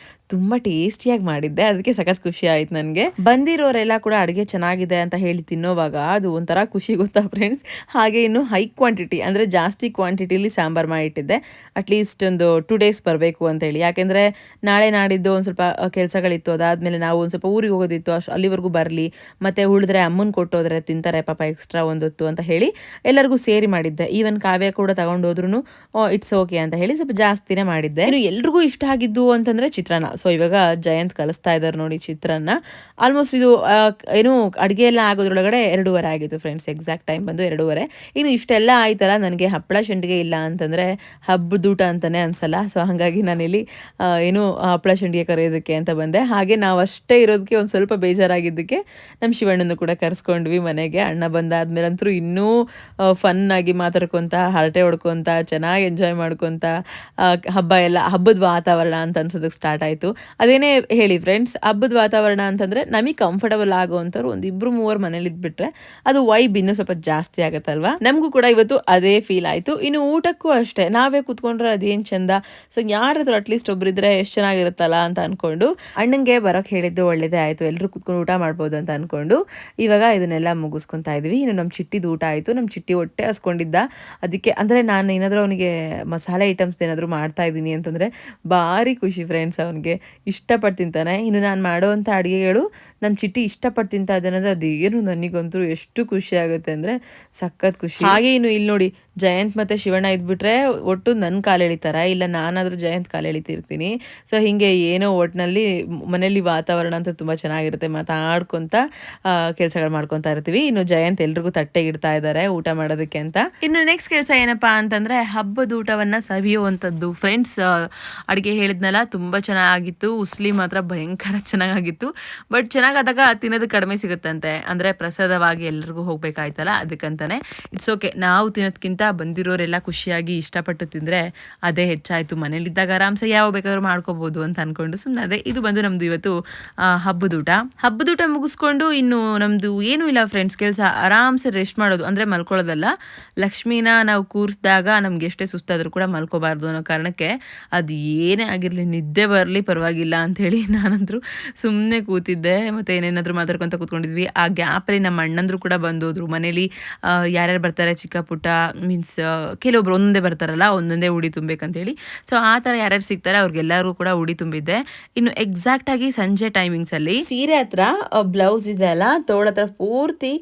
ತುಂಬ ಟೇಸ್ಟಿಯಾಗಿ ಮಾಡಿದ್ದೆ. ಅದಕ್ಕೆ ಸಖತ್ ಖುಷಿ ಆಯ್ತು ನನಗೆ. ಬಂದಿರೋರೆಲ್ಲ ಕೂಡ ಅಡುಗೆ ಚೆನ್ನಾಗಿದೆ ಅಂತ ಹೇಳಿ ತಿನ್ನೋವಾಗ ಅದು ಒಂಥರ ಖುಷಿ, ಗೊತ್ತಾ ಫ್ರೆಂಡ್ಸ್. ಹಾಗೆ ಇನ್ನು ಹೈ ಕ್ವಾಂಟಿಟಿ ಅಂದರೆ ಜಾಸ್ತಿ ಕ್ವಾಂಟಿಟಿಲಿ ಸಾಂಬಾರು ಮಾಡಿಟ್ಟಿದ್ದೆ. ಅಟ್ಲೀಸ್ಟ್ ಒಂದು 2 ಡೇಸ್ ಬರಬೇಕು ಅಂತೇಳಿ. ಯಾಕೆಂದರೆ ನಾಳೆ ನಾಡಿದ್ದು ಒಂದು ಸ್ವಲ್ಪ ಕೆಲಸಗಳಿತ್ತು. ಅದಾದಮೇಲೆ ನಾವು ಒಂದು ಸ್ವಲ್ಪ ಊರಿಗೆ ಹೋಗೋದಿತ್ತು, ಅಲ್ಲಿವರೆಗೂ ಬರಲಿ, ಮತ್ತು ಉಳಿದ್ರೆ ಅಮ್ಮನ ಕೊಟ್ಟೋದ್ರೆ ತಿಂತಾರೆ ಪಾಪ ಎಕ್ಸ್ಟ್ರಾ ಒಂದೊತ್ತು ಅಂತ ಹೇಳಿ ಎಲ್ಲರಿಗೂ ಸೇರಿ ಮಾಡಿದ್ದೆ. ಈವನ್ ಕಾವ್ಯ ಕೂಡ ತಗೊಂಡೋದ್ರೂ ಇಟ್ಸ್ ಓಕೆ ಅಂತ ಹೇಳಿ ಸ್ವಲ್ಪ ಜಾಸ್ತಿನೇ ಮಾಡಿದ್ದೆ. ಇನ್ನು ಎಲ್ರಿಗೂ ಇಷ್ಟ ಆಗಿದ್ದು ಅಂತಂದರೆ ಚಿತ್ರಾನ್ನ. ಸೊ ಇವಾಗ ಜಯಂತ್ ಕಲಿಸ್ತಾ ಇದ್ದಾರೆ ನೋಡಿ ಚಿತ್ರಾನ್ನ. ಆಲ್ಮೋಸ್ಟ್ ಇದು ಏನು ಅಡುಗೆ ಎಲ್ಲ ಆಗೋದ್ರೊಳಗಡೆ 2:30 ಆಗಿತ್ತು ಫ್ರೆಂಡ್ಸ್. ಎಕ್ಸಾಕ್ಟ್ ಟೈಮ್ ಬಂದು 2:30. ಇನ್ನು ಇಷ್ಟೆಲ್ಲ ಆಯ್ತಲ್ಲ, ನನಗೆ ಹಪ್ಪಳ ಶಂಡಿಗೆ ಇಲ್ಲ ಅಂತಂದರೆ ಹಬ್ಬದೂಟ ಅಂತಲೇ ಅನ್ಸಲ್ಲ. ಸೊ ಹಾಗಾಗಿ ನಾನಿಲ್ಲಿ ಏನು ಹಪ್ಪಳ ಶಂಡಿಗೆ ಕರೆಯೋದಕ್ಕೆ ಅಂತ ಬಂದೆ. ಹಾಗೆ ನಾವು ಅಷ್ಟೇ ಇರೋದಕ್ಕೆ ಒಂದು ಸ್ವಲ್ಪ ಬೇಜಾರಾಗಿದ್ದಕ್ಕೆ ನಮ್ಮ ಶಿವಣ್ಣನ ಕೂಡ ಕರೆಸ್ಕೊಂಡ್ವಿ ಮನೆಗೆ. ಅಣ್ಣ ಬಂದಾದ್ಮೇಲೆ ಅಂತೂ ಇನ್ನೂ ಫನ್ನಾಗಿ ಮಾತಾಡ್ಕೊತ, ಹರಟೆ ಹೊಡ್ಕೊತ, ಚೆನ್ನಾಗಿ ಎಂಜಾಯ್ ಮಾಡ್ಕೊತ ಹಬ್ಬದ ವಾತಾವರಣ ಅಂತ ಅನ್ಸೋದಕ್ಕೆ ಸ್ಟಾರ್ಟ್ ಆಯಿತು. ಅದೇನೇ ಹೇಳಿ ಫ್ರೆಂಡ್ಸ್, ಹಬ್ಬದ ವಾತಾವರಣ ಅಂತಂದರೆ ನಮಗೆ ಕಂಫರ್ಟಬಲ್ ಆಗೋವಂಥವ್ರು ಒಂದು 2-3 ಮನೇಲಿ ಇದ್ಬಿಟ್ರೆ ಅದು ವೈಬ್ ಇನ್ನೂ ಸ್ವಲ್ಪ ಜಾಸ್ತಿ ಆಗುತ್ತಲ್ವಾ. ನಮಗೂ ಕೂಡ ಇವತ್ತು ಅದೇ ಫೀಲ್ ಆಯಿತು. ಇನ್ನು ಊಟಕ್ಕೂ ಅಷ್ಟೇ, ನಾವೇ ಕೂತ್ಕೊಂಡ್ರೆ ಅದೇನು ಚಂದ. ಸೊ ಯಾರಾದ್ರೂ ಅಟ್ಲೀಸ್ಟ್ ಒಬ್ಬರಿದ್ರೆ ಎಷ್ಟು ಚೆನ್ನಾಗಿರುತ್ತಲ್ಲ ಅಂತ ಅಂದ್ಕೊಂಡು ಅಣ್ಣಂಗೆ ಬರೋಕ್ಕೆ ಹೇಳಿದ್ದು ಒಳ್ಳೇದೇ ಆಯಿತು. ಎಲ್ಲರೂ ಕೂತ್ಕೊಂಡು ಊಟ ಮಾಡ್ಬೋದು ಅಂತ ಅಂದ್ಕೊಂಡು ಇವಾಗ ಇದನ್ನೆಲ್ಲ ಮುಗಿಸ್ಕೊತಾ ಇದ್ವಿ. ಇನ್ನು ನಮ್ಮ ಚಿಟ್ಟಿದು ಊಟ ಆಯಿತು. ನಮ್ಮ ಚಿಟ್ಟಿ ಹೊಟ್ಟೆ ಹಸ್ಕೊಂಡಿದ್ದ. ಅದಕ್ಕೆ ಅಂದರೆ ನಾನು ಏನಾದರೂ ಅವನಿಗೆ ಮಸಾಲೆ ಐಟಮ್ಸ್ ಏನಾದರೂ ಮಾಡ್ತಾ ಇದ್ದೀನಿ ಅಂತಂದರೆ ಭಾರಿ ಖುಷಿ ಫ್ರೆಂಡ್ಸ್. ಅವನಿಗೆ ಇಷ್ಟಪಟ್ಟು ತಿಂತಾನೆ. ಇನ್ನು ನಾನು ಮಾಡೋವಂಥ ಅಡುಗೆಗಳು ನಮ್ಮ ಚಿಟ್ಟಿ ಇಷ್ಟಪಟ್ಟು ತಿಂತಾ ಇದ್ದಾನೆ ಅಂದರೆ ಅದೇನು ನನಗಂತೂ ಎಷ್ಟು ಖುಷಿ ಆಗುತ್ತೆ ಅಂದರೆ ಸಖತ್ ಖುಷಿ. ಹಾಗೆ ಇನ್ನು ಇಲ್ಲಿ ನೋಡಿ, ಜಯಂತ್ ಮತ್ತು ಶಿವಣ್ಣ ಇದ್ಬಿಟ್ರೆ ಒಟ್ಟು ನನ್ನ ಕಾಲು ಎಳಿತಾರೆ, ಇಲ್ಲ ನಾನಾದರೂ ಜಯಂತ್ ಕಾಲು ಎಳಿತಿರ್ತೀನಿ. ಸೊ ಹೀಗೆ ಏನೋ ಒಟ್ಟಿನಲ್ಲಿ ಮನೇಲಿ ವಾತಾವರಣ ಅಂತೂ ತುಂಬ ಚೆನ್ನಾಗಿರುತ್ತೆ. ಮಾತಾಡ್ಕೊತ ಕೆಲಸಗಳು ಮಾಡ್ಕೊತಾ ಇರ್ತೀವಿ. ಇನ್ನು ಜಯಂತ್ ಎಲ್ರಿಗೂ ತಟ್ಟೆಗೆ ಇಡ್ತಾ ಇದ್ದಾರೆ ಊಟ ಮಾಡೋದಕ್ಕೆ ಅಂತ. ಇನ್ನು ನೆಕ್ಸ್ಟ್ ಕೆಲಸ ಏನಪ್ಪ ಅಂತಂದರೆ ಹಬ್ಬದ ಊಟವನ್ನು ಸವಿಯುವಂಥದ್ದು ಫ್ರೆಂಡ್ಸ್. ಅಡುಗೆ ಹೇಳಿದ್ನಲ್ಲ, ತುಂಬ ಚೆನ್ನಾಗಿತ್ತು. ಉಸ್ಲಿ ಮಾತ್ರ ಭಯಂಕರ ಚೆನ್ನಾಗಿತ್ತು. ಬಟ್ ಚೆನ್ನಾಗಾದಾಗ ತಿನ್ನೋದು ಕಡಿಮೆ ಸಿಗುತ್ತಂತೆ, ಅಂದರೆ ಪ್ರಸಾದವಾಗಿ ಎಲ್ರಿಗೂ ಹೋಗ್ಬೇಕಾಯ್ತಲ್ಲ ಅದಕ್ಕಂತಾನೆ. ಇಟ್ಸ್ ಓಕೆ, ನಾವು ತಿನ್ನೋದಕ್ಕಿಂತ ಬಂದಿರೋರೆಲ್ಲ ಖುಷಿಯಾಗಿ ಇಷ್ಟಪಟ್ಟು ತಿಂದರೆ ಅದೇ ಹೆಚ್ಚಾಯಿತು. ಮನೇಲಿದ್ದಾಗ ಆರಾಮ್ಸೆ ಯಾವ ಬೇಕಾದ್ರೂ ಮಾಡ್ಕೋಬೋದು ಅಂತ ಅಂದ್ಕೊಂಡು ಸುಮ್ಮನೆ ಅದೇ. ಇದು ಬಂದು ನಮ್ಮದು ಇವತ್ತು ಹಬ್ಬದೂಟ ಮುಗಿಸ್ಕೊಂಡು ಇನ್ನು ನಮ್ಮದು ಏನೂ ಇಲ್ಲ ಫ್ರೆಂಡ್ಸ್, ಕೆಲಸ ಆರಾಮ್ಸೆ ರೆಸ್ಟ್ ಮಾಡೋದು, ಅಂದರೆ ಮಲ್ಕೊಳ್ಳೋದಲ್ಲ. ಲಕ್ಷ್ಮೀನ ನಾವು ಕೂರಿಸಿದಾಗ ನಮ್ಗೆ ಎಷ್ಟೇ ಸುಸ್ತಾದರೂ ಕೂಡ ಮಲ್ಕೋಬಾರ್ದು ಅನ್ನೋ ಕಾರಣಕ್ಕೆ ಅದು ಏನೇ ಆಗಿರಲಿ, ನಿದ್ದೆ ಬರಲಿ ಪರವಾಗಿಲ್ಲ ಅಂಥೇಳಿ ನಾನಂತರೂ ಸುಮ್ಮನೆ ಕೂತಿದ್ದೆ. ಮತ್ತು ಏನೇನಾದರೂ ಮಾತಾಡ್ಕೊತ ಕೂತ್ಕೊಂಡಿದ್ವಿ. ಆ ಗ್ಯಾಪಲ್ಲಿ ನಮ್ಮ ಅಣ್ಣಂದ್ರು ಕೂಡ ಬಂದೋದ್ರು. ಮನೇಲಿ ಯಾರ್ಯಾರು ಬರ್ತಾರೆ ಚಿಕ್ಕ ಪುಟ್ಟ, ಮೀನ್ಸ್ ಕೆಲವೊಬ್ರು ಒಂದೊಂದೇ ಬರ್ತಾರಲ್ಲ, ಒಂದೊಂದೇ ಉಡಿ ತುಂಬಬೇಕಂತೇಳಿ. ಸೊ ಆ ಥರ ಯಾರ್ಯಾರು ಸಿಗ್ತಾರೆ ಅವ್ರಿಗೆಲ್ಲರೂ ಕೂಡ ಉಡಿ ತುಂಬಿದ್ದೆ. ಇನ್ನು ಎಕ್ಸಾಕ್ಟಾಗಿ ಸಂಜೆ ಟೈಮಿಂಗ್ಸಲ್ಲಿ ಸೀರೆ ಹತ್ರ ಬ್ಲೌಸ್ ಇದೆ ಅಲ್ಲ, ತೋಳ ಹತ್ರ ಪೂರ್ತಿ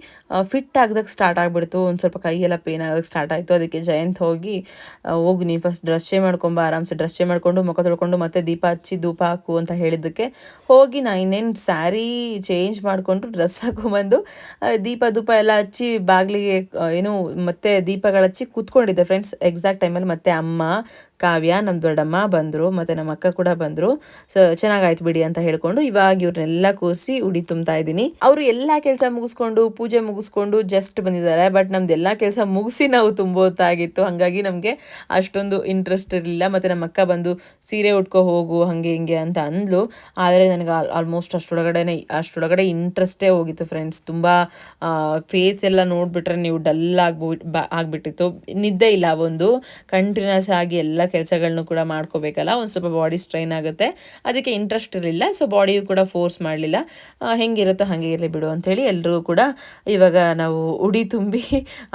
ಫಿಟ್ ಆಗದಕ್ಕೆ ಸ್ಟಾರ್ಟ್ ಆಗಿಬಿಡ್ತು. ಒಂದು ಸ್ವಲ್ಪ ಕೈಯೆಲ್ಲ ಪೇನ್ ಆಗೋಕ್ಕೆ ಸ್ಟಾರ್ಟ್ ಆಯಿತು. ಅದಕ್ಕೆ ಜಯಂತ್ ಹೋಗಿ ನೀನು ಫಸ್ಟ್ ಡ್ರೆಸ್ ಚೇಂಜ್ ಮಾಡ್ಕೊಂಬ, ಆರಾಮ್ಸೆ ಡ್ರೆಸ್ ಚೇಂಜ್ ಮಾಡಿಕೊಂಡು ಮುಖ ತೊಳ್ಕೊಂಡು ಮತ್ತೆ ದೀಪ ಹಚ್ಚಿ ಧೂಪ ಹಾಕು ಅಂತ ಹೇಳಿದ್ದಕ್ಕೆ ಹೋಗಿ ನಾನು ಇನ್ನೇನು ಸ್ಯಾರಿ ಚೇಂಜ್ ಮಾಡಿಕೊಂಡು ಡ್ರೆಸ್ ಹಾಕೊಂಬಂದು ಧೂಪ ಎಲ್ಲ ಹಚ್ಚಿ ಬಾಗಿಲಿಗೆ ಏನು ಮತ್ತೆ ದೀಪಗಳು ಹಚ್ಚಿ ಕೂತ್ಕೊಂಡಿದ್ದೆ ಫ್ರೆಂಡ್ಸ್. ಎಕ್ಸಾಕ್ಟ್ ಟೈಮಲ್ಲಿ ಮತ್ತೆ ಅಮ್ಮ, ಕಾವ್ಯ, ನಮ್ಮ ದೊಡ್ಡಮ್ಮ ಬಂದರು, ಮತ್ತು ನಮ್ಮ ಅಕ್ಕ ಕೂಡ ಬಂದರು. ಸೊ ಚೆನ್ನಾಗಾಯ್ತು ಬಿಡಿ ಅಂತ ಹೇಳ್ಕೊಂಡು ಇವಾಗ ಇವ್ರನ್ನೆಲ್ಲ ಕೂರಿಸಿ ಉಡಿ ತುಂಬ್ತಾ ಇದ್ದೀನಿ. ಅವರು ಎಲ್ಲ ಕೆಲಸ ಮುಗಿಸ್ಕೊಂಡು ಪೂಜೆ ಮುಗಿಸ್ಕೊಂಡು ಜಸ್ಟ್ ಬಂದಿದ್ದಾರೆ. ಬಟ್ ನಮ್ದು ಎಲ್ಲ ಕೆಲಸ ಮುಗಿಸಿ ನಾವು ತುಂಬೋತಾಗಿತ್ತು. ಹಾಗಾಗಿ ನಮಗೆ ಅಷ್ಟೊಂದು ಇಂಟ್ರೆಸ್ಟ್ ಇರಲಿಲ್ಲ. ಮತ್ತು ನಮ್ಮ ಅಕ್ಕ ಬಂದು ಸೀರೆ ಉಟ್ಕೊ ಹೋಗು ಹಾಗೆ ಹಿಂಗೆ ಅಂತ ಅಂದ್ಲು. ಆದರೆ ನನಗೆ ಆಲ್ಮೋಸ್ಟ್ ಅಷ್ಟೊಳಗಡೆ ಇಂಟ್ರೆಸ್ಟೇ ಹೋಗಿತ್ತು ಫ್ರೆಂಡ್ಸ್. ತುಂಬ ಫೇಸ್ ಎಲ್ಲ ನೋಡಿಬಿಟ್ರೆ ನೀವು ಡಲ್ ಆಗ್ಬಿಟ್ಟಿತ್ತು. ನಿದ್ದೆ ಇಲ್ಲ, ಒಂದು ಕಂಟಿನ್ಯೂಸ್ ಆಗಿ ಎಲ್ಲ ಕೆಲಸಗಳನ್ನೂ ಕೂಡ ಮಾಡ್ಕೋಬೇಕಲ್ಲ, ಒಂದು ಸ್ವಲ್ಪ ಬಾಡಿ ಸ್ಟ್ರೈನ್ ಆಗುತ್ತೆ. ಅದಕ್ಕೆ ಇಂಟ್ರೆಸ್ಟ್ ಇರಲಿಲ್ಲ. ಸೊ ಬಾಡಿಯು ಕೂಡ ಫೋರ್ಸ್ ಮಾಡಲಿಲ್ಲ. ಹೆಂಗಿರುತ್ತೋ ಹಾಗೆ ಇರಲಿ ಬಿಡು ಅಂಥೇಳಿ ಎಲ್ರಿಗೂ ಕೂಡ ಇವಾಗ ನಾವು ಉಡಿ ತುಂಬಿ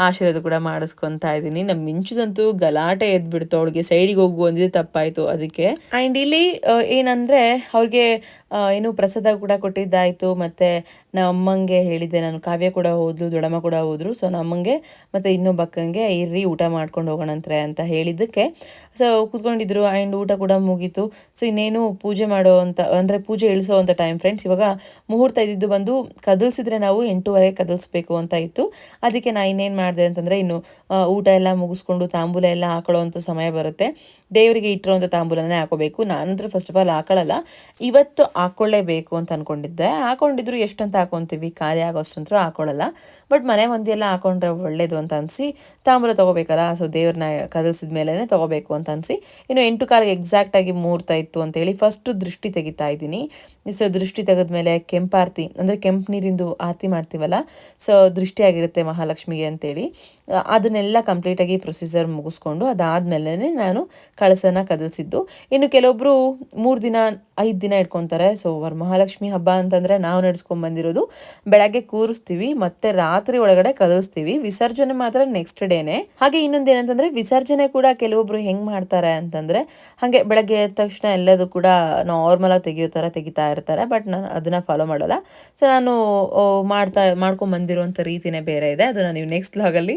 ಆಶೀರ್ವಾದ ಕೂಡ ಮಾಡಿಸ್ಕೊತಾ ಇದ್ದೀನಿ. ನಮ್ಮ ಮಿಂಚುದಂತೂ ಗಲಾಟೆ ಎದ್ಬಿಡ್ತು. ಅವಳಿಗೆ ಸೈಡಿಗೆ ಹೋಗು ಅಂದಿದ್ದು ತಪ್ಪಾಯಿತು ಅದಕ್ಕೆ. ಆ್ಯಂಡ್ ಇಲ್ಲಿ ಏನಂದರೆ ಅವ್ರಿಗೆ ಏನು ಪ್ರಸಾದ ಕೂಡ ಕೊಟ್ಟಿದ್ದಾಯಿತು. ಮತ್ತು ನಮ್ಮ ಅಮ್ಮಂಗೆ ಹೇಳಿದ್ದೆ ನಾನು, ಕಾವ್ಯ ಕೂಡ ಹೋದ್ಲು, ದೊಡ್ಡಮ್ಮ ಕೂಡ ಹೋದ್ರು. ಸೊ ನಮ್ಮಂಗೆ ಮತ್ತು ಇನ್ನೊಬ್ಬ ಅಕ್ಕಂಗೆ ಇರ್ರಿ ಊಟ ಮಾಡ್ಕೊಂಡು ಹೋಗೋಣಂತ್ರೆ ಅಂತ ಹೇಳಿದ್ದಕ್ಕೆ ಸೊ ಕೂತ್ಕೊಂಡಿದ್ರು. ಆ್ಯಂಡ್ ಊಟ ಕೂಡ ಮುಗೀತು. ಸೊ ಇನ್ನೇನು ಪೂಜೆ ಮಾಡೋ ಅಂತ ಅಂದರೆ ಪೂಜೆ ಇಳಿಸೋ ಅಂಥ ಟೈಮ್ ಫ್ರೆಂಡ್ಸ್. ಇವಾಗ ಮುಹೂರ್ತ ಇದ್ದಿದ್ದು ಬಂದು ಕದಲ್ಸಿದ್ರೆ ನಾವು 8:30 ಕದಲ್ಸ್ಬೇಕು ಅಂತ ಇತ್ತು. ಅದಕ್ಕೆ ನಾನು ಇನ್ನೇನು ಮಾಡಿದೆ ಅಂತಂದರೆ, ಇನ್ನು ಊಟ ಎಲ್ಲ ಮುಗಿಸ್ಕೊಂಡು ತಾಂಬೂಲ ಎಲ್ಲ ಹಾಕೊಳ್ಳೋ ಅಂಥ ಸಮಯ ಬರುತ್ತೆ. ದೇವರಿಗೆ ಇಟ್ಟಿರೋಂಥ ತಾಂಬೂಲನೇ ಹಾಕೋಬೇಕು. ನಾನಂದ್ರೆ ಫಸ್ಟ್ ಆಫ್ ಆಲ್ ಹಾಕೊಳ್ಳಲ್ಲ, ಇವತ್ತು ಹಾಕ್ಕೊಳ್ಳೇಬೇಕು ಅಂತ ಅಂದ್ಕೊಂಡಿದ್ದೆ. ಹಾಕೊಂಡಿದ್ರು ಎಷ್ಟಂತ ಹಾಕೊತೀವಿ, ಖಾಲಿ ಆಗೋಷ್ಟಂತೂ ಹಾಕೊಳ್ಳಲ್ಲ. ಬಟ್ ಮನೆ ಮಂದಿ ಎಲ್ಲ ಹಾಕೊಂಡ್ರೆ ಒಳ್ಳೇದು ಅಂತ ಅನಿಸಿ ತಾಂಬೂಲ ತೊಗೋಬೇಕಲ್ಲ. ಸೊ ದೇವ್ರನ್ನ ಕದಲ್ಸಿದ ಮೇಲೇ ತೊಗೋಬೇಕು ಅಂತ ಅನಿಸಿ ಇನ್ನು 8 ಎಕ್ಸಾಕ್ಟಾಗಿ ಮುಹೂರ್ತ ಇತ್ತು ಅಂತೇಳಿ ಫಸ್ಟು ದೃಷ್ಟಿ ತೆಗಿತಾ ಇದ್ದೀನಿ. ಸೊ ದೃಷ್ಟಿ ತೆಗೆದ್ಮೇಲೆ ಕೆಂಪಾರತಿ ಅಂದರೆ ಕೆಂಪು ನೀರಿಂದು ಆರತಿ ಮಾಡ್ತೀವಲ್ಲ, ಸೊ ದೃಷ್ಟಿ ಆಗಿರುತ್ತೆ ಮಹಾಲಕ್ಷ್ಮಿಗೆ ಅಂತೇಳಿ ಅದನ್ನೆಲ್ಲ ಕಂಪ್ಲೀಟಾಗಿ ಪ್ರೊಸೀಜರ್ ಮುಗಿಸ್ಕೊಂಡು ಅದಾದಮೇಲೆ ನಾನು ಕಳಸನ ಕದಲ್ಸಿದ್ದು. ಇನ್ನು ಕೆಲವೊಬ್ಬರು 3 ದಿನ 5 ದಿನ ಇಟ್ಕೊತಾರೆ. ಸೊ ವರಮಹಾಲಕ್ಷ್ಮಿ ಹಬ್ಬ ಅಂತಂದರೆ ನಾವು ನಡೆಸ್ಕೊಂಡ್ಬಂದಿರೋದು ಬೆಳಗ್ಗೆ ಕೂರಿಸ್ತೀವಿ ಮತ್ತು ರಾತ್ರಿ ಒಳಗಡೆ ಕದಲ್ಸ್ತೀವಿ. ವಿಸರ್ಜನೆ ಮಾತ್ರ ನೆಕ್ಸ್ಟ್ ಡೇನೆ. ಹಾಗೆ ಇನ್ನೊಂದು ಏನಂತಂದರೆ ವಿಸರ್ಜನೆ ಕೂಡ ಕೆಲವೊಬ್ರು ಹೆಂಗೆ ಮಾಡ್ತಾರೆ ಅಂತಂದರೆ, ಹಾಗೆ ಬೆಳಗ್ಗೆ ಎದ್ದ ತಕ್ಷಣ ಎಲ್ಲದೂ ಕೂಡ ನಾರ್ಮಲಾಗಿ ತೆಗಿಯೋ ಥರ ತೆಗಿತಾ ಇರ್ತಾರೆ. ಬಟ್ ನಾನು ಅದನ್ನು ಫಾಲೋ ಮಾಡೋಲ್ಲ. ಸೊ ನಾನು ಮಾಡ್ಕೊಂಬಂದಿರೋಂಥ ರೀತಿನೇ ಬೇರೆ ಇದೆ. ಅದನ್ನು ನೀವು ನೆಕ್ಸ್ಟ್ ವ್ಲಾಗಲ್ಲಿ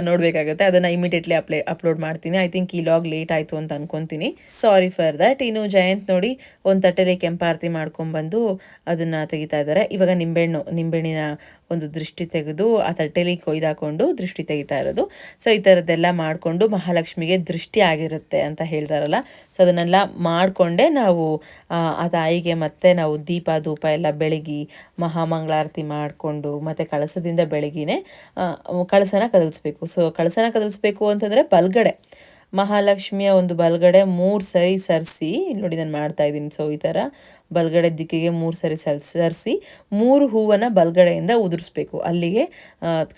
ನೋಡಬೇಕಾಗುತ್ತೆ. ಅದನ್ನು ಇಮಿಡಿಯೇಟ್ಲಿ ಅಪ್ಲೋಡ್ ಮಾಡ್ತೀನಿ. ಐ ಥಿಂಕ್ ಈ ವ್ಲಾಗ್ ಲೇಟ್ ಆಯಿತು ಅಂತ ಅನ್ಕೊತೀನಿ. Sorry for that. ಇನ್ನು ಜಯಂತ್ ನೋಡಿ ಒಂದು ತಟ್ಟೆಲಿ ಕೆಂಪಾರತಿ ಮಾಡ್ಕೊಂಡ್ಬಂದು ಅದನ್ನು ತೆಗಿತಾ ಇದ್ದಾರೆ. ಇವಾಗ ನಿಂಬೆಹಣ್ಣಿನ ಒಂದು ದೃಷ್ಟಿ ತೆಗೆದು ಆ ತಟ್ಟೆಲಿ ಕೊಯ್ದಾಕೊಂಡು ದೃಷ್ಟಿ ತೆಗಿತಾ ಇರೋದು. ಸೊ ಈ ಥರದ್ದೆಲ್ಲ ಮಾಡಿಕೊಂಡು ಮಹಾಲಕ್ಷ್ಮಿಗೆ ದೃಷ್ಟಿ ಆಗಿರುತ್ತೆ ಅಂತ ಹೇಳ್ತಾರಲ್ಲ, ಸೊ ಅದನ್ನೆಲ್ಲ ಮಾಡಿಕೊಂಡೇ ನಾವು ಆ ತಾಯಿಗೆ ಮತ್ತೆ ನಾವು ದೀಪ ಧೂಪ ಎಲ್ಲ ಬೆಳಗಿ ಮಹಾಮಂಗಳಾರತಿ ಮಾಡಿಕೊಂಡು ಮತ್ತು ಕಳಸದಿಂದ ಬೆಳಗಿನೇ ಕಳಸನ ಕದಲಿಸ್ಬೇಕು. ಸೊ ಕಳಸನ ಕದಲಿಸ್ಬೇಕು ಅಂತಂದರೆ ಬಲ್ಗಡೆ ಮಹಾಲಕ್ಷ್ಮಿಯ ಒಂದು ಬಲ್ಗಡೆ 3 ಸರಿ ಸರಿಸಿ, ನೋಡಿ ನಾನು ಮಾಡ್ತಾ ಇದ್ದೀನಿ. ಸೊ ಈ ಥರ ಬಲ್ಗಡೆ ದಿಕ್ಕಿಗೆ 3 ಸರಿ ಸರಿಸಿ 3 ಹೂವನ್ನು ಬಲ್ಗಡೆಯಿಂದ ಉದುರಿಸ್ಬೇಕು ಅಲ್ಲಿಗೆ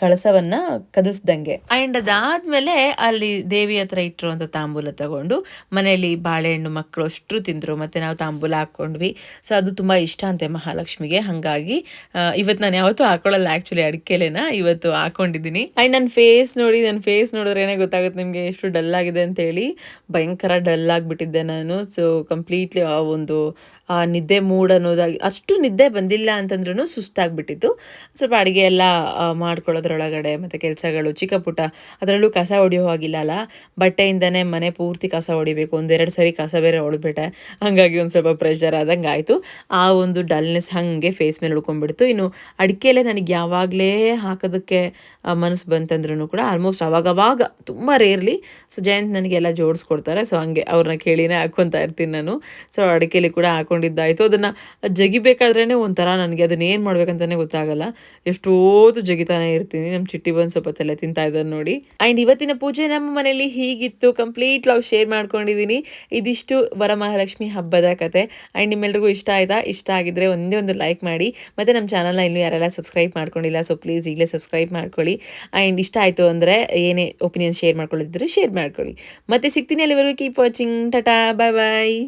ಕಳಸವನ್ನು ಕದಲ್ಸ್ದಂಗೆ. ಆ್ಯಂಡ್ ಅದಾದಮೇಲೆ ಅಲ್ಲಿ ದೇವಿ ಹತ್ರ ಇಟ್ಟಿರುವಂಥ ತಾಂಬೂಲ ತಗೊಂಡು ಮನೆಯಲ್ಲಿ ಬಾಳೆಹಣ್ಣು ಮಕ್ಕಳು ಅಷ್ಟರು ತಿಂದರು ಮತ್ತು ನಾವು ತಾಂಬೂಲ ಹಾಕ್ಕೊಂಡ್ವಿ. ಸೊ ಅದು ತುಂಬ ಇಷ್ಟ ಅಂತೆ ಮಹಾಲಕ್ಷ್ಮಿಗೆ. ಹಾಗಾಗಿ ಇವತ್ತು ನಾನು ಯಾವತ್ತೂ ಹಾಕೊಳ್ಳಲ್ಲ ಆ್ಯಕ್ಚುಲಿ ಅಡಿಕೆಲೆನ, ಇವತ್ತು ಹಾಕ್ಕೊಂಡಿದ್ದೀನಿ. ಆ್ಯಂಡ್ ನನ್ನ ಫೇಸ್ ನೋಡಿದ್ರೇ ಗೊತ್ತಾಗುತ್ತೆ ನಿಮಗೆ ಎಷ್ಟು ಡಲ್ ಆಗಿದೆ ಅಂತೇಳಿ. ಭಯಂಕರ ಡಲ್ ಆಗಿಬಿಟ್ಟಿದ್ದೆ ನಾನು. ಸೊ ಕಂಪ್ಲೀಟ್ಲಿ ನಿದ್ದೆ ಮೂಡ್ ಅನ್ನೋದಾಗಿ ಅಷ್ಟು ನಿದ್ದೆ ಬಂದಿಲ್ಲ ಅಂತಂದ್ರೂ ಸುಸ್ತಾಗ್ಬಿಟ್ಟಿತ್ತು. ಸ್ವಲ್ಪ ಅಡುಗೆ ಎಲ್ಲ ಮಾಡ್ಕೊಳ್ಳೋದ್ರೊಳಗಡೆ ಮತ್ತು ಕೆಲಸಗಳು ಚಿಕ್ಕ ಪುಟ್ಟ, ಅದರಲ್ಲೂ ಕಸ ಹೊಡಿಯೋ ಹಾಗಿಲ್ಲ ಅಲ್ಲ, ಬಟ್ಟೆಯಿಂದನೇ ಮನೆ ಪೂರ್ತಿ ಕಸ ಹೊಡಿಬೇಕು. 1-2 ಸರಿ ಕಸ ಬೇರೆ ಹೊಡೆದ್ಬಿಟ್ಟೆ. ಹಾಗಾಗಿ ಒಂದು ಸ್ವಲ್ಪ ಪ್ರೆಷರ್ ಆದಂಗೆ ಆಯಿತು. ಆ ಒಂದು ಡಲ್ನೆಸ್ ಹಾಗೆ ಫೇಸ್ ಮೇಲೆ ಉಳ್ಕೊಂಡ್ಬಿಡ್ತು. ಇನ್ನು ಅಡಿಕೆಲೆ ನನಗೆ ಯಾವಾಗಲೇ ಹಾಕೋದಕ್ಕೆ ಮನಸ್ಸು ಬಂತಂದ್ರೂ ಕೂಡ ಆಲ್ಮೋಸ್ಟ್ ಅವಾಗವಾಗ ತುಂಬ ರೇರ್ಲಿ ಸೊ ಜಯಂತ್ ನನಗೆಲ್ಲ ಜೋಡಿಸ್ಕೊಡ್ತಾರೆ. ಸೊ ಹಂಗೆ ಅವ್ರನ್ನ ಕೇಳಿನೇ ಹಾಕ್ಕೊತಾ ಇರ್ತೀನಿ ನಾನು. ಸೊ ಅಡಿಕೆಲಿ ಕೂಡ ಹಾಕೊಂಡಿದ್ದಾಯಿತು. ಅದನ್ನು ಜಗಿಬೇಕಾದ್ರೇ ಒಂಥರ ನನಗೆ ಅದನ್ನ ಏನು ಮಾಡ್ಬೇಕಂತಲೇ ಗೊತ್ತಾಗಲ್ಲ. ಎಷ್ಟೋದು ಜಗಿತಾನೆ ಇರ್ತೀನಿ. ನಮ್ಮ ಚಿಟ್ಟಿ ಬಂದು ಸ್ವಲ್ಪ ತಲೆ ತಿಂತಾ ಇದ್ದಾರೆ ನೋಡಿ. ಆ್ಯಂಡ್ ಇವತ್ತಿನ ಪೂಜೆ ನಮ್ಮ ಮನೇಲಿ ಹೀಗಿತ್ತು. ಕಂಪ್ಲೀಟ್ ವ್ಲಾಗ್ ಶೇರ್ ಮಾಡ್ಕೊಂಡಿದ್ದೀನಿ. ಇದಿಷ್ಟು ವರಮಹಾಲಕ್ಷ್ಮಿ ಹಬ್ಬದ ಕತೆ. ಆ್ಯಂಡ್ ನಿಮ್ಮೆಲ್ರಿಗೂ ಇಷ್ಟ ಆಯಿತಾ? ಇಷ್ಟ ಆಗಿದ್ರೆ ಒಂದೇ ಒಂದು ಲೈಕ್ ಮಾಡಿ. ಮತ್ತು ನಮ್ಮ ಚಾನಲ್ನ ಇನ್ನೂ ಯಾರೆಲ್ಲ ಸಬ್ಸ್ಕ್ರೈಬ್ ಮಾಡ್ಕೊಂಡಿಲ್ಲ, ಸೊ ಪ್ಲೀಸ್ ಈಗಲೇ ಸಬ್ಸ್ಕ್ರೈಬ್ ಮಾಡ್ಕೊಳ್ಳಿ. ಆ್ಯಂಡ್ ಇಷ್ಟ ಆಯಿತು ಅಂದರೆ ಏನೇ ಒಪಿನಿಯನ್ ಶೇರ್ ಮಾಡ್ಕೊಳ್ಳೋದಿದ್ರು ಶೇರ್ ಮಾಡ್ಕೊಳ್ಳಿ. ಮತ್ತೆ ಸಿಗ್ತೀನಿ. ಅಲ್ಲಿವರೆಗೂ ಕೀಪ್ ವಾಚಿಂಗ್. ಟಾಟಾ, ಬಾಯ್ ಬಾಯ್.